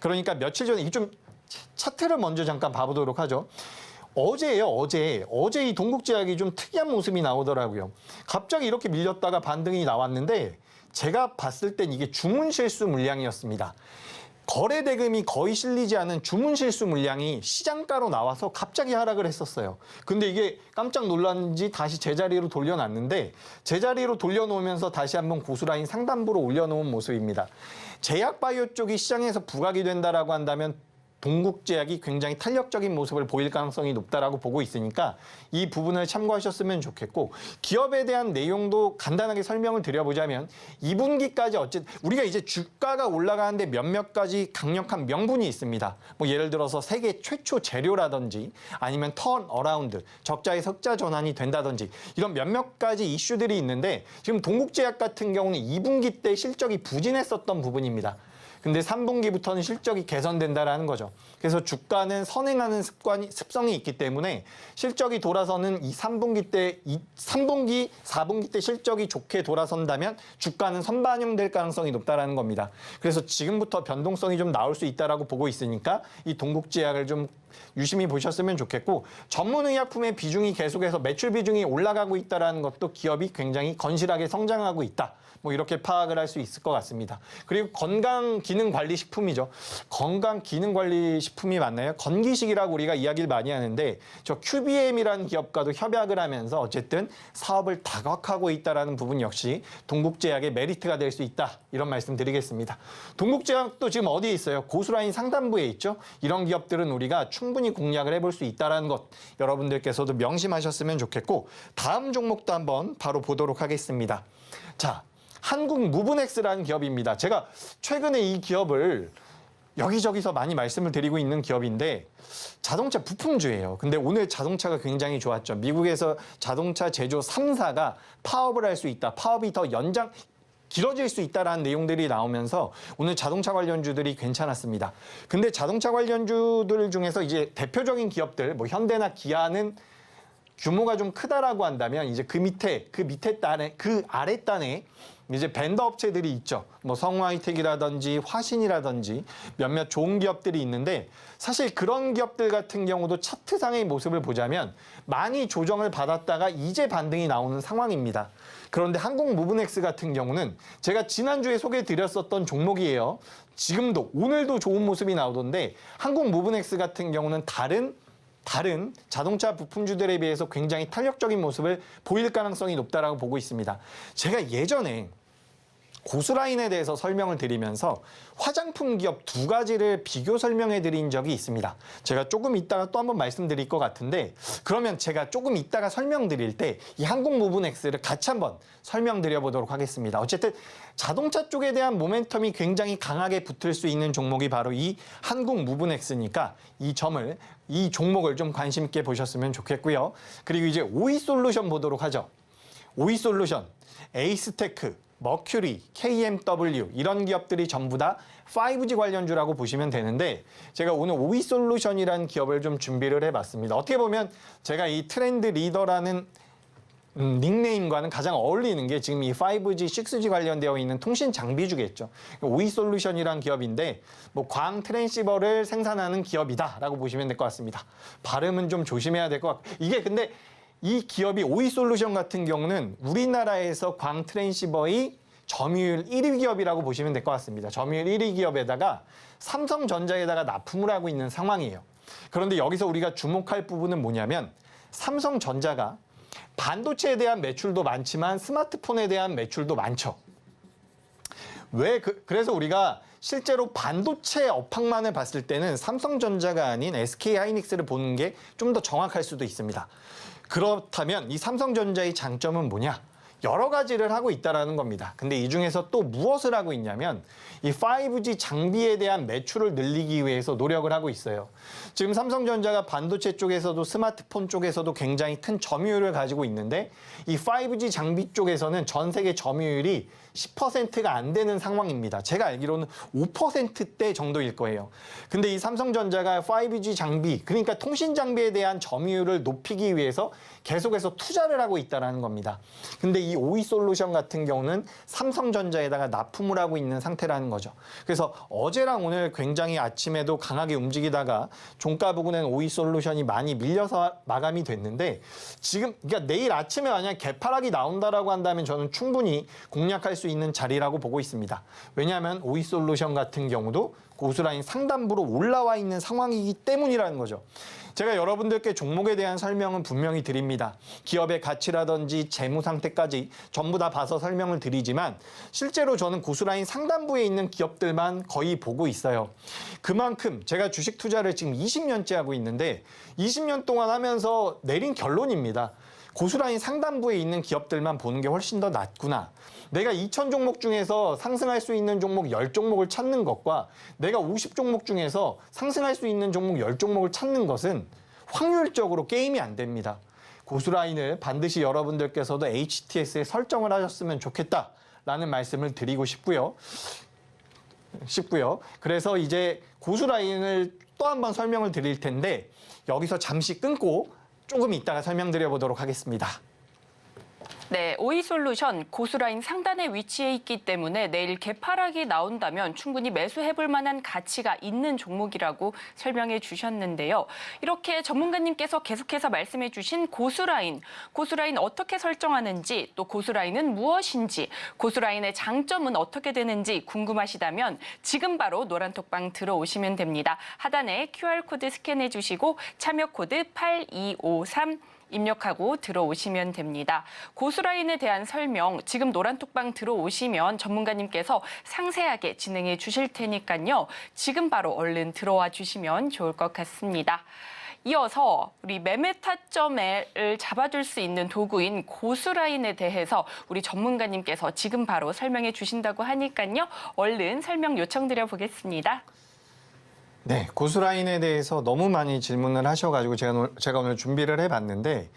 그러니까 며칠 전에 이 좀 차트를 먼저 잠깐 봐보도록 하죠. 어제예요, 어제 이 동국제약이 좀 특이한 모습이 나오더라고요. 갑자기 이렇게 밀렸다가 반등이 나왔는데 제가 봤을 땐 이게 주문 실수 물량이었습니다. 거래 대금이 거의 실리지 않은 주문 실수 물량이 시장가로 나와서 갑자기 하락을 했었어요. 근데 이게 깜짝 놀랐는지 다시 제자리로 돌려놨는데 제자리로 돌려놓으면서 다시 한번 고스란히 상단부로 올려놓은 모습입니다. 제약바이오 쪽이 시장에서 부각이 된다라고 한다면 동국제약이 굉장히 탄력적인 모습을 보일 가능성이 높다라고 보고 있으니까 이 부분을 참고하셨으면 좋겠고 기업에 대한 내용도 간단하게 설명을 드려보자면 2분기까지 어쨌든 우리가 이제 주가가 올라가는데 몇몇 가지 강력한 명분이 있습니다. 뭐 예를 들어서 세계 최초 재료라든지 아니면 턴 어라운드, 적자의 흑자 전환이 된다든지 이런 몇몇 가지 이슈들이 있는데 지금 동국제약 같은 경우는 2분기 때 실적이 부진했었던 부분입니다. 근데 3분기부터는 실적이 개선된다라는 거죠. 그래서 주가는 선행하는 습성이 있기 때문에 실적이 돌아서는 이 3분기 때, 3분기, 4분기 때 실적이 좋게 돌아선다면 주가는 선반영될 가능성이 높다라는 겁니다. 그래서 지금부터 변동성이 좀 나올 수 있다라고 보고 있으니까 이 동국제약을 좀 유심히 보셨으면 좋겠고 전문의약품의 비중이 계속해서 매출 비중이 올라가고 있다는 것도 기업이 굉장히 건실하게 성장하고 있다. 뭐 이렇게 파악을 할 수 있을 것 같습니다. 그리고 건강기능관리식품이죠. 건강기능관리식품이 맞나요? 건기식이라고 우리가 이야기를 많이 하는데 저 QBM이라는 기업과도 협약을 하면서 어쨌든 사업을 다각화하고 있다는 부분 역시 동국제약의 메리트가 될 수 있다. 이런 말씀 드리겠습니다. 동국제약도 지금 어디에 있어요? 고스란히 상단부에 있죠. 이런 기업들은 우리가 충분히 공략을 해볼 수 있다는 것 여러분들께서도 명심하셨으면 좋겠고 다음 종목도 한번 바로 보도록 하겠습니다. 자, 한국무브넥스라는 기업입니다. 제가 최근에 이 기업을 여기저기서 많이 말씀을 드리고 있는 기업인데 자동차 부품주예요. 근데 오늘 자동차가 굉장히 좋았죠. 미국에서 자동차 제조 3사가 파업을 할 수 있다. 파업이 더 길어질 수 있다라는 내용들이 나오면서 오늘 자동차 관련주들이 괜찮았습니다. 근데 자동차 관련주들 중에서 이제 대표적인 기업들, 뭐 현대나 기아는 규모가 좀 크다라고 한다면 이제 그 밑에 단에 그 아래 단에 이제 벤더 업체들이 있죠. 뭐 성화이텍이라든지 화신이라든지 몇몇 좋은 기업들이 있는데 사실 그런 기업들 같은 경우도 차트상의 모습을 보자면 많이 조정을 받았다가 이제 반등이 나오는 상황입니다. 그런데 한국무브넥스 같은 경우는 제가 지난주에 소개해드렸었던 종목이에요. 지금도 오늘도 좋은 모습이 나오던데 한국무브넥스 같은 경우는 다른 자동차 부품주들에 비해서 굉장히 탄력적인 모습을 보일 가능성이 높다라고 보고 있습니다. 제가 예전에 고스라인에 대해서 설명을 드리면서 화장품 기업 두 가지를 비교 설명해 드린 적이 있습니다. 제가 조금 이따가 또 한번 말씀드릴 것 같은데 그러면 제가 조금 이따가 설명드릴 때 이 한국무브넥스를 같이 한번 설명드려 보도록 하겠습니다. 어쨌든 자동차 쪽에 대한 모멘텀이 굉장히 강하게 붙을 수 있는 종목이 바로 이 한국무브넥스니까 이 종목을 좀 관심 있게 보셨으면 좋겠고요. 그리고 이제 오이솔루션 보도록 하죠. 오이솔루션, 에이스테크, 머큐리, KMW 이런 기업들이 전부 다 5G 관련주라고 보시면 되는데 제가 오늘 오이솔루션이라는 기업을 좀 준비를 해봤습니다. 어떻게 보면 제가 이 트렌드 리더라는 닉네임과는 가장 어울리는 게 지금 이 5G, 6G 관련되어 있는 통신 장비주겠죠. 오이솔루션이라는 기업인데 뭐 광 트랜시버를 생산하는 기업이다라고 보시면 될 것 같습니다. 발음은 좀 조심해야 될 것 같고 이게 근데 이 기업이 오이솔루션 같은 경우는 우리나라에서 광 트랜시버의 점유율 1위 기업이라고 보시면 될 것 같습니다. 점유율 1위 기업에다가 삼성전자에다가 납품을 하고 있는 상황이에요. 그런데 여기서 우리가 주목할 부분은 뭐냐면 삼성전자가 반도체에 대한 매출도 많지만 스마트폰에 대한 매출도 많죠. 그래서 우리가 실제로 반도체 업황만을 봤을 때는 삼성전자가 아닌 SK하이닉스를 보는 게 좀 더 정확할 수도 있습니다. 그렇다면 이 삼성전자의 장점은 뭐냐? 여러 가지를 하고 있다는 겁니다. 근데 이 중에서 또 무엇을 하고 있냐면 이 5G 장비에 대한 매출을 늘리기 위해서 노력을 하고 있어요. 지금 삼성전자가 반도체 쪽에서도 스마트폰 쪽에서도 굉장히 큰 점유율을 가지고 있는데 이 5G 장비 쪽에서는 전 세계 점유율이 10%가 안 되는 상황입니다. 제가 알기로는 5%대 정도일 거예요. 근데 이 삼성전자가 5G 장비, 그러니까 통신 장비에 대한 점유율을 높이기 위해서 계속해서 투자를 하고 있다는 겁니다. 근데 이 오이솔루션 같은 경우는 삼성전자에다가 납품을 하고 있는 상태라는 거죠. 그래서 어제랑 오늘 굉장히 아침에도 강하게 움직이다가 종가 부근엔 오이솔루션이 많이 밀려서 마감이 됐는데 지금 그러니까 내일 아침에 만약 개파락이 나온다라고 한다면 저는 충분히 공략할 수 있는 자리라고 보고 있습니다. 왜냐하면 오이솔루션 같은 경우도 고스란히 상단부로 올라와 있는 상황이기 때문이라는 거죠. 제가 여러분들께 종목에 대한 설명은 분명히 드립니다. 기업의 가치라든지 재무 상태까지 전부 다 봐서 설명을 드리지만 실제로 저는 고스란히 상단부에 있는 기업들만 거의 보고 있어요. 그만큼 제가 주식 투자를 지금 20년째 하고 있는데 20년 동안 하면서 내린 결론입니다. 고스란히 상단부에 있는 기업들만 보는 게 훨씬 더 낫구나. 내가 2,000종목 중에서 상승할 수 있는 종목 10종목을 찾는 것과 내가 50종목 중에서 상승할 수 있는 종목 10종목을 찾는 것은 확률적으로 게임이 안 됩니다. 고스란히를 반드시 여러분들께서도 HTS에 설정을 하셨으면 좋겠다라는 말씀을 드리고 싶고요. 그래서 이제 고스란히를 또 한 번 설명을 드릴 텐데 여기서 잠시 끊고 조금 이따가 설명드려 보도록 하겠습니다. 네, 오이솔루션 고수라인 상단에 위치해 있기 때문에 내일 개파락이 나온다면 충분히 매수해볼 만한 가치가 있는 종목이라고 설명해 주셨는데요. 이렇게 전문가님께서 계속해서 말씀해 주신 고수라인 어떻게 설정하는지 또 고수라인은 무엇인지 고수라인의 장점은 어떻게 되는지 궁금하시다면 지금 바로 노란톡방 들어오시면 됩니다. 하단에 QR코드 스캔해 주시고 참여 코드 8253 입력하고 들어오시면 됩니다. 고수라인에 대한 설명 지금 노란톡방 들어오시면 전문가님께서 상세하게 진행해 주실 테니까요. 지금 바로 얼른 들어와 주시면 좋을 것 같습니다. 이어서 우리 매매 타점을 잡아줄 수 있는 도구인 고수라인에 대해서 우리 전문가님께서 지금 바로 설명해 주신다고 하니까요. 얼른 설명 요청드려 보겠습니다. 네, 고수라인에 대해서 너무 많이 질문을 하셔가지고 제가 오늘 준비를 해봤는데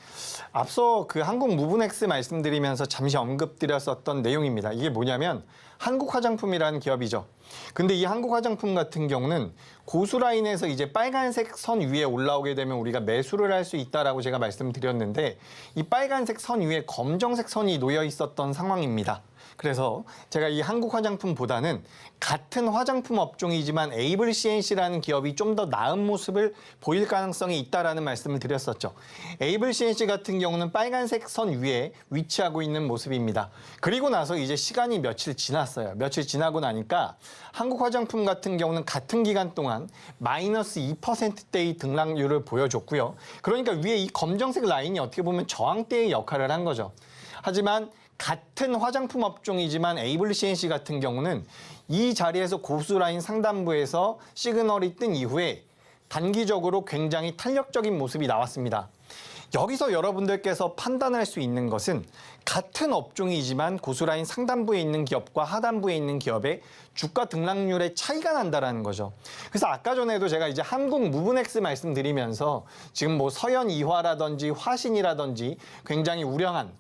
앞서 그 한국 무브넥스 말씀드리면서 잠시 언급드렸었던 내용입니다. 이게 뭐냐면 한국화장품이라는 기업이죠. 근데 이 한국화장품 같은 경우는 고수라인에서 이제 빨간색 선 위에 올라오게 되면 우리가 매수를 할 수 있다라고 제가 말씀드렸는데 이 빨간색 선 위에 검정색 선이 놓여 있었던 상황입니다. 그래서 제가 이 한국화장품보다는 같은 화장품 업종이지만 에이블 CNC라는 기업이 좀 더 나은 모습을 보일 가능성이 있다라는 말씀을 드렸었죠. 에이블 CNC 같은 경우는 빨간색 선 위에 위치하고 있는 모습입니다. 그리고 나서 이제 시간이 며칠 지났어요. 며칠 지나고 나니까 한국화장품 같은 경우는 같은 기간 동안 마이너스 2%대의 등락률을 보여줬고요. 그러니까 위에 이 검정색 라인이 어떻게 보면 저항대의 역할을 한 거죠. 하지만 같은 화장품 업종이지만 에이블 CNC 같은 경우는 이 자리에서 고수라인 상단부에서 시그널이 뜬 이후에 단기적으로 굉장히 탄력적인 모습이 나왔습니다. 여기서 여러분들께서 판단할 수 있는 것은 같은 업종이지만 고수라인 상단부에 있는 기업과 하단부에 있는 기업의 주가 등락률의 차이가 난다라는 거죠. 그래서 아까 전에도 제가 이제 한국 무브넥스 말씀드리면서 지금 뭐 서현 이화라든지 화신이라든지 굉장히 우량한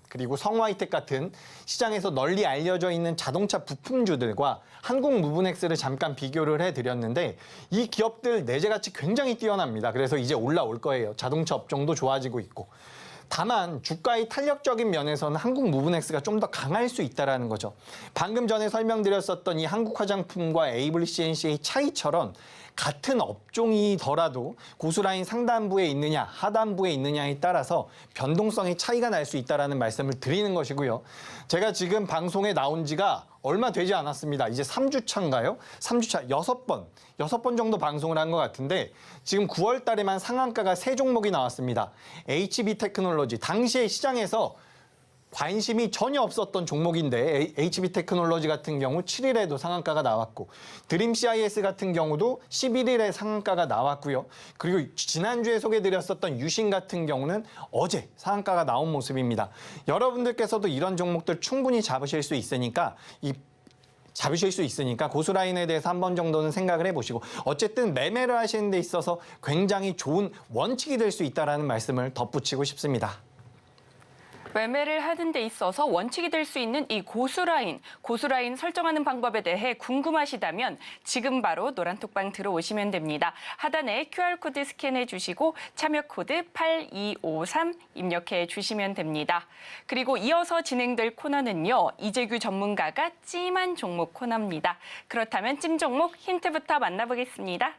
그리고 성화이텍 같은 시장에서 널리 알려져 있는 자동차 부품주들과 한국 무브넥스를 잠깐 비교를 해드렸는데 이 기업들 내재가치 굉장히 뛰어납니다. 그래서 이제 올라올 거예요. 자동차 업종도 좋아지고 있고. 다만 주가의 탄력적인 면에서는 한국 무브넥스가 좀 더 강할 수 있다는 거죠. 방금 전에 설명드렸었던 이 한국화장품과 에이블 CNC의 차이처럼 같은 업종이더라도 고수라인 상단부에 있느냐 하단부에 있느냐에 따라서 변동성의 차이가 날 수 있다는 말씀을 드리는 것이고요. 제가 지금 방송에 나온 지가 얼마 되지 않았습니다. 이제 3주차인가요? 3주차 6번 정도 방송을 한 것 같은데 지금 9월 달에만 상한가가 3종목이 나왔습니다. HB 테크놀로지 당시에 시장에서 관심이 전혀 없었던 종목인데 HB테크놀로지 같은 경우 7일에도 상한가가 나왔고 드림 CIS 같은 경우도 11일에 상한가가 나왔고요. 그리고 지난주에 소개드렸었던 유신 같은 경우는 어제 상한가가 나온 모습입니다. 여러분들께서도 이런 종목들 충분히 잡으실 수 있으니까 고수라인에 대해서 한 번 정도는 생각을 해보시고 어쨌든 매매를 하시는 데 있어서 굉장히 좋은 원칙이 될 수 있다는 말씀을 덧붙이고 싶습니다. 매매를 하는 데 있어서 원칙이 될 수 있는 이 고수라인 설정하는 방법에 대해 궁금하시다면 지금 바로 노란톡방 들어오시면 됩니다. 하단에 QR코드 스캔해 주시고 참여 코드 8253 입력해 주시면 됩니다. 그리고 이어서 진행될 코너는요. 이재규 전문가가 찜한 종목 코너입니다. 그렇다면 찜 종목 힌트부터 만나보겠습니다.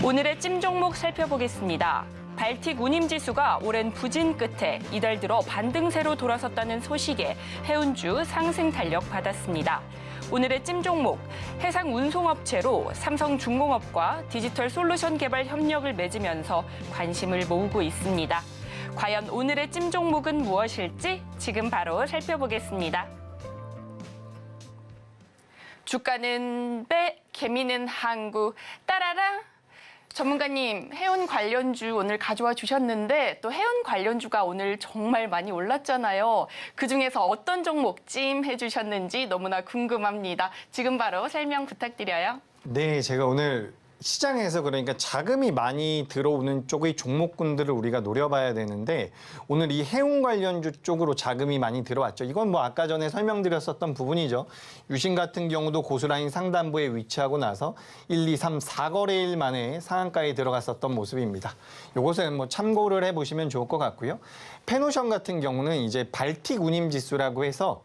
오늘의 찜 종목 살펴보겠습니다. 발틱 운임지수가 오랜 부진 끝에 이달 들어 반등세로 돌아섰다는 소식에 해운주 상승 탄력 받았습니다. 오늘의 찜 종목, 해상 운송업체로 삼성중공업과 디지털 솔루션 개발 협력을 맺으면서 관심을 모으고 있습니다. 과연 오늘의 찜 종목은 무엇일지 지금 바로 살펴보겠습니다. 주가는 배, 개미는 항구, 따라라. 전문가님, 해운 관련주 오늘 가져와 주셨는데 또 해운 관련주가 오늘 정말 많이 올랐잖아요. 그중에서 어떤 종목 찜해 주셨는지 너무나 궁금합니다. 지금 바로 설명 부탁드려요. 네, 제가 오늘 시장에서 그러니까 자금이 많이 들어오는 쪽의 종목군들을 우리가 노려봐야 되는데 오늘 이 해운 관련주 쪽으로 자금이 많이 들어왔죠. 이건 뭐 아까 전에 설명드렸었던 부분이죠. 유신 같은 경우도 고수라인 상단부에 위치하고 나서 1, 2, 3, 4거래일 만에 상한가에 들어갔었던 모습입니다. 요것은 뭐 참고를 해보시면 좋을 것 같고요. 페노션 같은 경우는 이제 발틱 운임지수라고 해서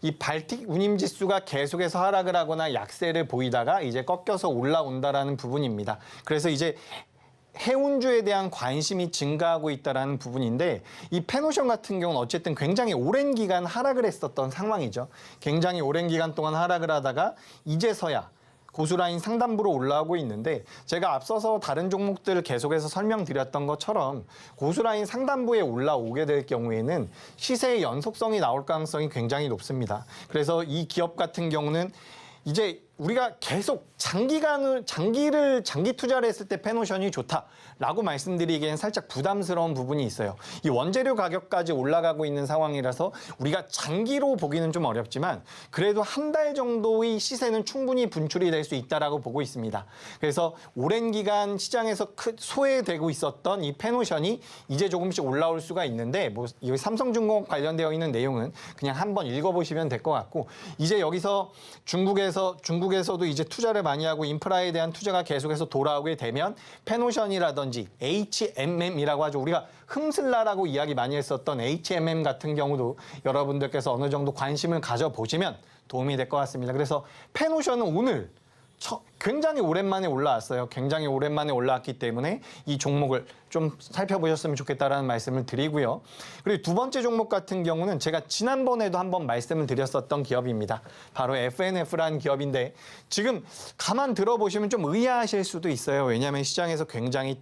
이 발틱 운임지수가 계속해서 하락을 하거나 약세를 보이다가 이제 꺾여서 올라온다라는 부분입니다. 그래서 이제 해운주에 대한 관심이 증가하고 있다는 부분인데 이 페노션 같은 경우는 어쨌든 굉장히 오랜 기간 하락을 했었던 상황이죠. 굉장히 오랜 기간 동안 하락을 하다가 이제서야 고수라인 상단부로 올라오고 있는데 제가 앞서서 다른 종목들을 계속해서 설명드렸던 것처럼 고수라인 상단부에 올라오게 될 경우에는 시세의 연속성이 나올 가능성이 굉장히 높습니다. 그래서 이 기업 같은 경우는 이제 우리가 계속 장기 투자를 했을 때 페노션이 좋다라고 말씀드리기엔 살짝 부담스러운 부분이 있어요. 이 원재료 가격까지 올라가고 있는 상황이라서 우리가 장기로 보기는 좀 어렵지만 그래도 한 달 정도의 시세는 충분히 분출이 될 수 있다라고 보고 있습니다. 그래서 오랜 기간 시장에서 소외되고 있었던 이 페노션이 이제 조금씩 올라올 수가 있는데 뭐 이 삼성중공업 관련되어 있는 내용은 그냥 한번 읽어보시면 될 것 같고 이제 여기서 중국에서도 이제 투자를 많이 하고 인프라에 대한 투자가 계속해서 돌아오게 되면 페노션이라든지 HMM이라고 하죠. 우리가 흠슬라라고 이야기 많이 했었던 HMM 같은 경우도 여러분들께서 어느 정도 관심을 가져보시면 도움이 될 것 같습니다. 그래서 페노션은 오늘 굉장히 오랜만에 올라왔어요. 굉장히 오랜만에 올라왔기 때문에 이 종목을 좀 살펴보셨으면 좋겠다라는 말씀을 드리고요. 그리고 두 번째 종목 같은 경우는 제가 지난번에도 한번 말씀을 드렸었던 기업입니다. 바로 FNF라는 기업인데 지금 가만 들어보시면 좀 의아하실 수도 있어요. 왜냐하면 시장에서 굉장히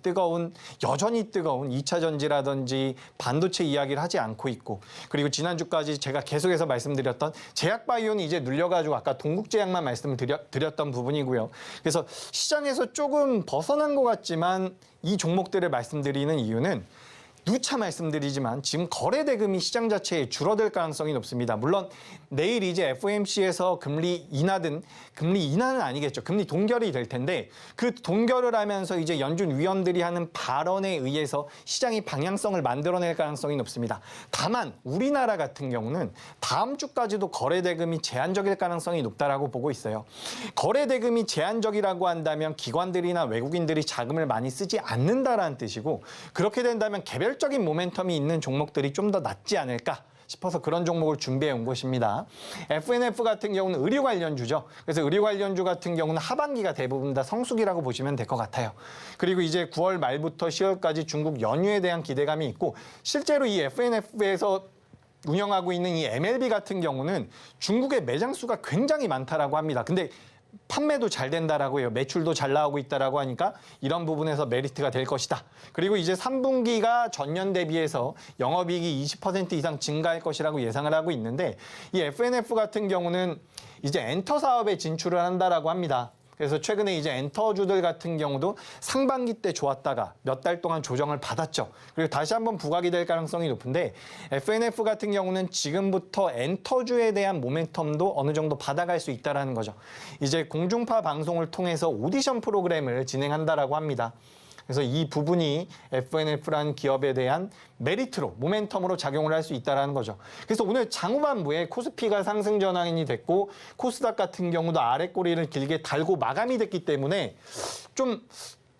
여전히 뜨거운 2차 전지라든지 반도체 이야기를 하지 않고 있고 그리고 지난주까지 제가 계속해서 말씀드렸던 제약바이오는 이제 눌려가지고 아까 동국제약만 말씀을 드렸던 부분이고요. 그래서 시장에서 조금 벗어난 것 같지만 이 종목들을 말씀드리는 이유는 누차 말씀드리지만 지금 거래 대금이 시장 자체에 줄어들 가능성이 높습니다. 물론 내일 이제 FOMC에서 금리 인하는 아니겠죠. 금리 동결이 될 텐데 그 동결을 하면서 이제 연준 위원들이 하는 발언에 의해서 시장이 방향성을 만들어낼 가능성이 높습니다. 다만 우리나라 같은 경우는 다음 주까지도 거래 대금이 제한적일 가능성이 높다라고 보고 있어요. 거래 대금이 제한적이라고 한다면 기관들이나 외국인들이 자금을 많이 쓰지 않는다라는 뜻이고 그렇게 된다면 개별적인 모멘텀이 있는 종목들이 좀 더 낫지 않을까 싶어서 그런 종목을 준비해 온 것입니다. FNF 같은 경우는 의류 관련주죠. 그래서 의류 관련주 같은 경우는 하반기가 대부분 다 성수기라고 보시면 될 것 같아요. 그리고 이제 9월 말부터 10월까지 중국 연휴에 대한 기대감이 있고 실제로 이 FNF에서 운영하고 있는 이 MLB 같은 경우는 중국의 매장 수가 굉장히 많다라고 합니다. 근데 판매도 잘 된다라고 해요. 매출도 잘 나오고 있다라고 하니까 이런 부분에서 메리트가 될 것이다. 그리고 이제 3분기가 전년 대비해서 영업이익이 20% 이상 증가할 것이라고 예상을 하고 있는데 이 FNF 같은 경우는 이제 엔터 사업에 진출을 한다라고 합니다. 그래서 최근에 이제 엔터주들 같은 경우도 상반기 때 좋았다가 몇 달 동안 조정을 받았죠. 그리고 다시 한번 부각이 될 가능성이 높은데 FNF 같은 경우는 지금부터 엔터주에 대한 모멘텀도 어느 정도 받아갈 수 있다는 거죠. 이제 공중파 방송을 통해서 오디션 프로그램을 진행한다라고 합니다. 그래서 이 부분이 FNF라는 기업에 대한 메리트로, 모멘텀으로 작용을 할 수 있다는 거죠. 그래서 오늘 장후반부에 코스피가 상승 전환이 됐고 코스닥 같은 경우도 아래 꼬리를 길게 달고 마감이 됐기 때문에 좀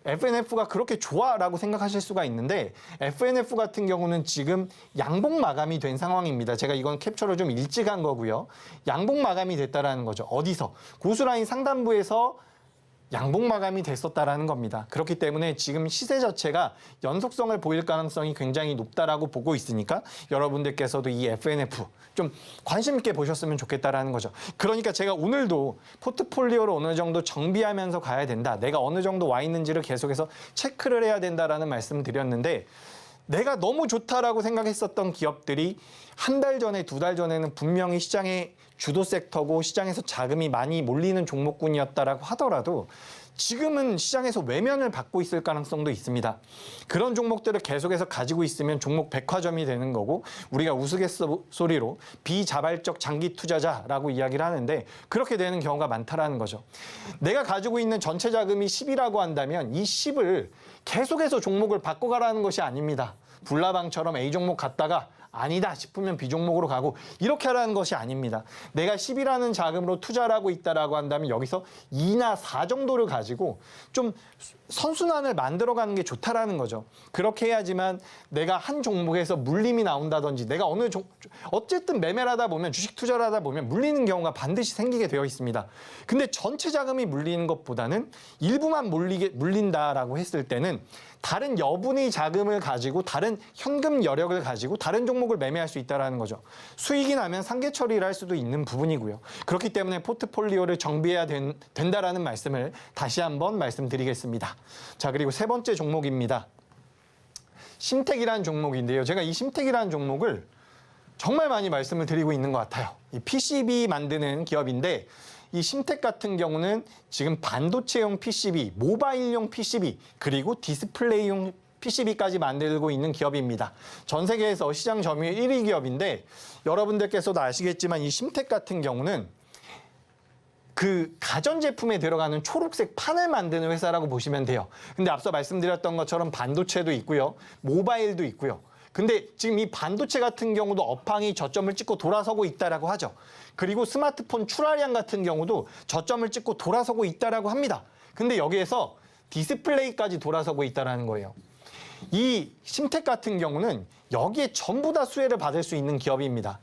FNF가 그렇게 좋아라고 생각하실 수가 있는데 FNF 같은 경우는 지금 양봉 마감이 된 상황입니다. 제가 이건 캡처를 좀 일찍 한 거고요. 양봉 마감이 됐다라는 거죠. 어디서? 고수라인 상단부에서 양봉 마감이 됐었다라는 겁니다. 그렇기 때문에 지금 시세 자체가 연속성을 보일 가능성이 굉장히 높다라고 보고 있으니까 여러분들께서도 이 FNF 좀 관심 있게 보셨으면 좋겠다라는 거죠. 그러니까 제가 오늘도 포트폴리오를 어느 정도 정비하면서 가야 된다. 내가 어느 정도 와 있는지를 계속해서 체크를 해야 된다라는 말씀을 드렸는데 내가 너무 좋다라고 생각했었던 기업들이 한 달 전에, 두 달 전에는 분명히 시장의 주도 섹터고 시장에서 자금이 많이 몰리는 종목군이었다라고 하더라도 지금은 시장에서 외면을 받고 있을 가능성도 있습니다. 그런 종목들을 계속해서 가지고 있으면 종목 백화점이 되는 거고 우리가 우스갯소리로 비자발적 장기 투자자라고 이야기를 하는데 그렇게 되는 경우가 많다라는 거죠. 내가 가지고 있는 전체 자금이 10이라고 한다면 이 10을 계속해서 종목을 바꿔가라는 것이 아닙니다. 불나방처럼 A 종목 갔다가 아니다 싶으면 B 종목으로 가고 이렇게 하라는 것이 아닙니다. 내가 10이라는 자금으로 투자를 하고 있다라고 한다면 여기서 2나 4 정도를 가지고 좀 선순환을 만들어가는 게 좋다라는 거죠. 그렇게 해야지만 내가 한 종목에서 물림이 나온다든지 내가 어쨌든 매매를 하다 보면 주식 투자를 하다 보면 물리는 경우가 반드시 생기게 되어 있습니다. 근데 전체 자금이 물리는 것보다는 일부만 물린다라고 했을 때는 다른 여분의 자금을 가지고 다른 현금 여력을 가지고 다른 종목을 매매할 수 있다는 거죠. 수익이 나면 상계 처리를 할 수도 있는 부분이고요. 그렇기 때문에 포트폴리오를 정비해야 된다라는 말씀을 다시 한번 말씀드리겠습니다. 자, 그리고 세 번째 종목입니다. 심택이라는 종목인데요. 제가 이 심택이라는 종목을 정말 많이 말씀을 드리고 있는 것 같아요. 이 PCB 만드는 기업인데 이 심택 같은 경우는 지금 반도체용 PCB, 모바일용 PCB, 그리고 디스플레이용 PCB까지 만들고 있는 기업입니다. 전 세계에서 시장 점유율 1위 기업인데 여러분들께서도 아시겠지만 이 심택 같은 경우는 그 가전제품에 들어가는 초록색 판을 만드는 회사라고 보시면 돼요. 근데 앞서 말씀드렸던 것처럼 반도체도 있고요. 모바일도 있고요. 근데 지금 이 반도체 같은 경우도 업황이 저점을 찍고 돌아서고 있다라고 하죠. 그리고 스마트폰 출하량 같은 경우도 저점을 찍고 돌아서고 있다라고 합니다. 근데 여기에서 디스플레이까지 돌아서고 있다라는 거예요. 이 심택 같은 경우는 여기에 전부 다 수혜를 받을 수 있는 기업입니다.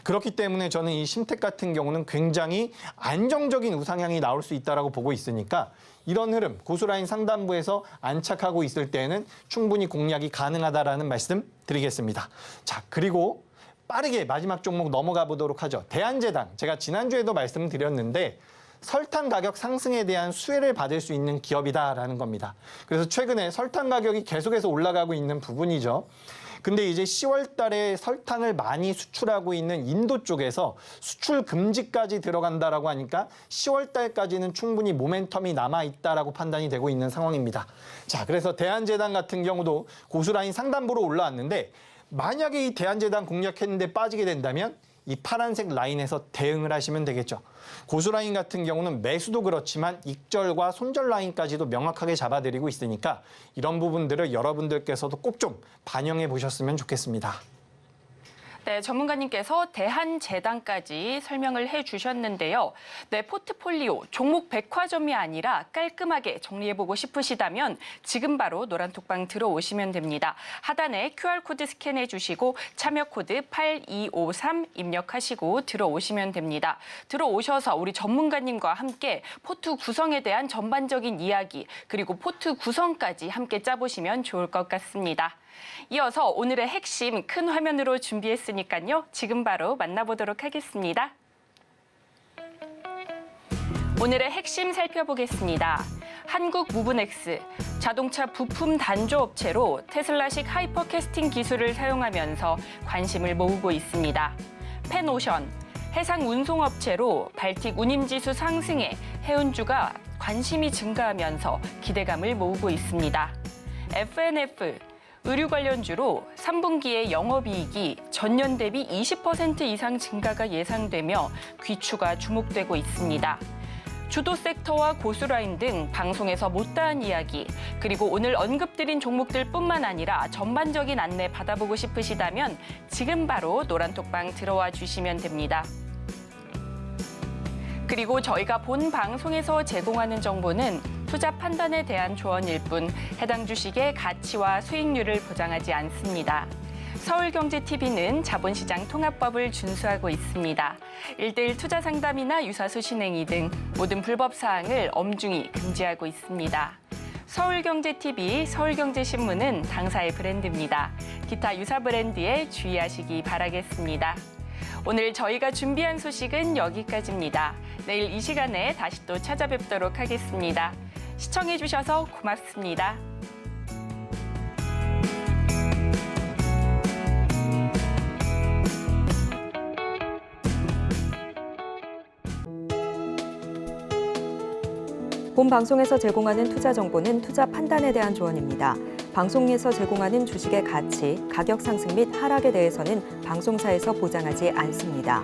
그렇기 때문에 저는 이 심택 같은 경우는 굉장히 안정적인 우상향이 나올 수 있다라고 보고 있으니까 이런 흐름, 고수라인 상단부에서 안착하고 있을 때에는 충분히 공략이 가능하다라는 말씀 드리겠습니다. 자, 그리고 빠르게 마지막 종목 넘어가 보도록 하죠. 대한제당, 제가 지난주에도 말씀드렸는데 설탕 가격 상승에 대한 수혜를 받을 수 있는 기업이다라는 겁니다. 그래서 최근에 설탕 가격이 계속해서 올라가고 있는 부분이죠. 근데 이제 10월 달에 설탕을 많이 수출하고 있는 인도 쪽에서 수출 금지까지 들어간다라고 하니까 10월 달까지는 충분히 모멘텀이 남아 있다라고 판단이 되고 있는 상황입니다. 자, 그래서 대한제당 같은 경우도 고수라인 상단부로 올라왔는데 만약에 이 대한제당 공략했는데 빠지게 된다면 이 파란색 라인에서 대응을 하시면 되겠죠. 고수라인 같은 경우는 매수도 그렇지만 익절과 손절 라인까지도 명확하게 잡아드리고 있으니까 이런 부분들을 여러분들께서도 꼭 좀 반영해 보셨으면 좋겠습니다. 네, 전문가님께서 대한제당까지 설명을 해주셨는데요. 네, 포트폴리오 종목 백화점이 아니라 깔끔하게 정리해보고 싶으시다면 지금 바로 노란톡방 들어오시면 됩니다. 하단에 QR코드 스캔해주시고 참여코드 8253 입력하시고 들어오시면 됩니다. 들어오셔서 우리 전문가님과 함께 포트 구성에 대한 전반적인 이야기 그리고 포트 구성까지 함께 짜보시면 좋을 것 같습니다. 이어서 오늘의 핵심 큰 화면으로 준비했으니까요. 지금 바로 만나보도록 하겠습니다. 오늘의 핵심 살펴보겠습니다. 한국무브넥스, 자동차 부품 단조업체로 테슬라식 하이퍼캐스팅 기술을 사용하면서 관심을 모으고 있습니다. 펜오션, 해상 운송업체로 발틱 운임지수 상승에 해운주가 관심이 증가하면서 기대감을 모으고 있습니다. FNF, 의류 관련주로 3분기의 영업이익이 전년 대비 20% 이상 증가가 예상되며 귀추가 주목되고 있습니다. 주도 섹터와 고수라인 등 방송에서 못다한 이야기, 그리고 오늘 언급드린 종목들뿐만 아니라 전반적인 안내 받아보고 싶으시다면 지금 바로 노란톡방 들어와 주시면 됩니다. 그리고 저희가 본 방송에서 제공하는 정보는 투자 판단에 대한 조언일 뿐 해당 주식의 가치와 수익률을 보장하지 않습니다. 서울경제TV는 자본시장 통합법을 준수하고 있습니다. 1:1 투자 상담이나 유사수 신행위 등 모든 불법 사항을 엄중히 금지하고 있습니다. 서울경제TV, 서울경제신문은 당사의 브랜드입니다. 기타 유사 브랜드에 주의하시기 바라겠습니다. 오늘 저희가 준비한 소식은 여기까지입니다. 내일 이 시간에 다시 또 찾아뵙도록 하겠습니다. 시청해주셔서 고맙습니다. 본 방송에서 제공하는 투자 정보는 투자 판단에 대한 조언입니다. 방송에서 제공하는 주식의 가치, 가격 상승 및 하락에 대해서는 방송사에서 보장하지 않습니다.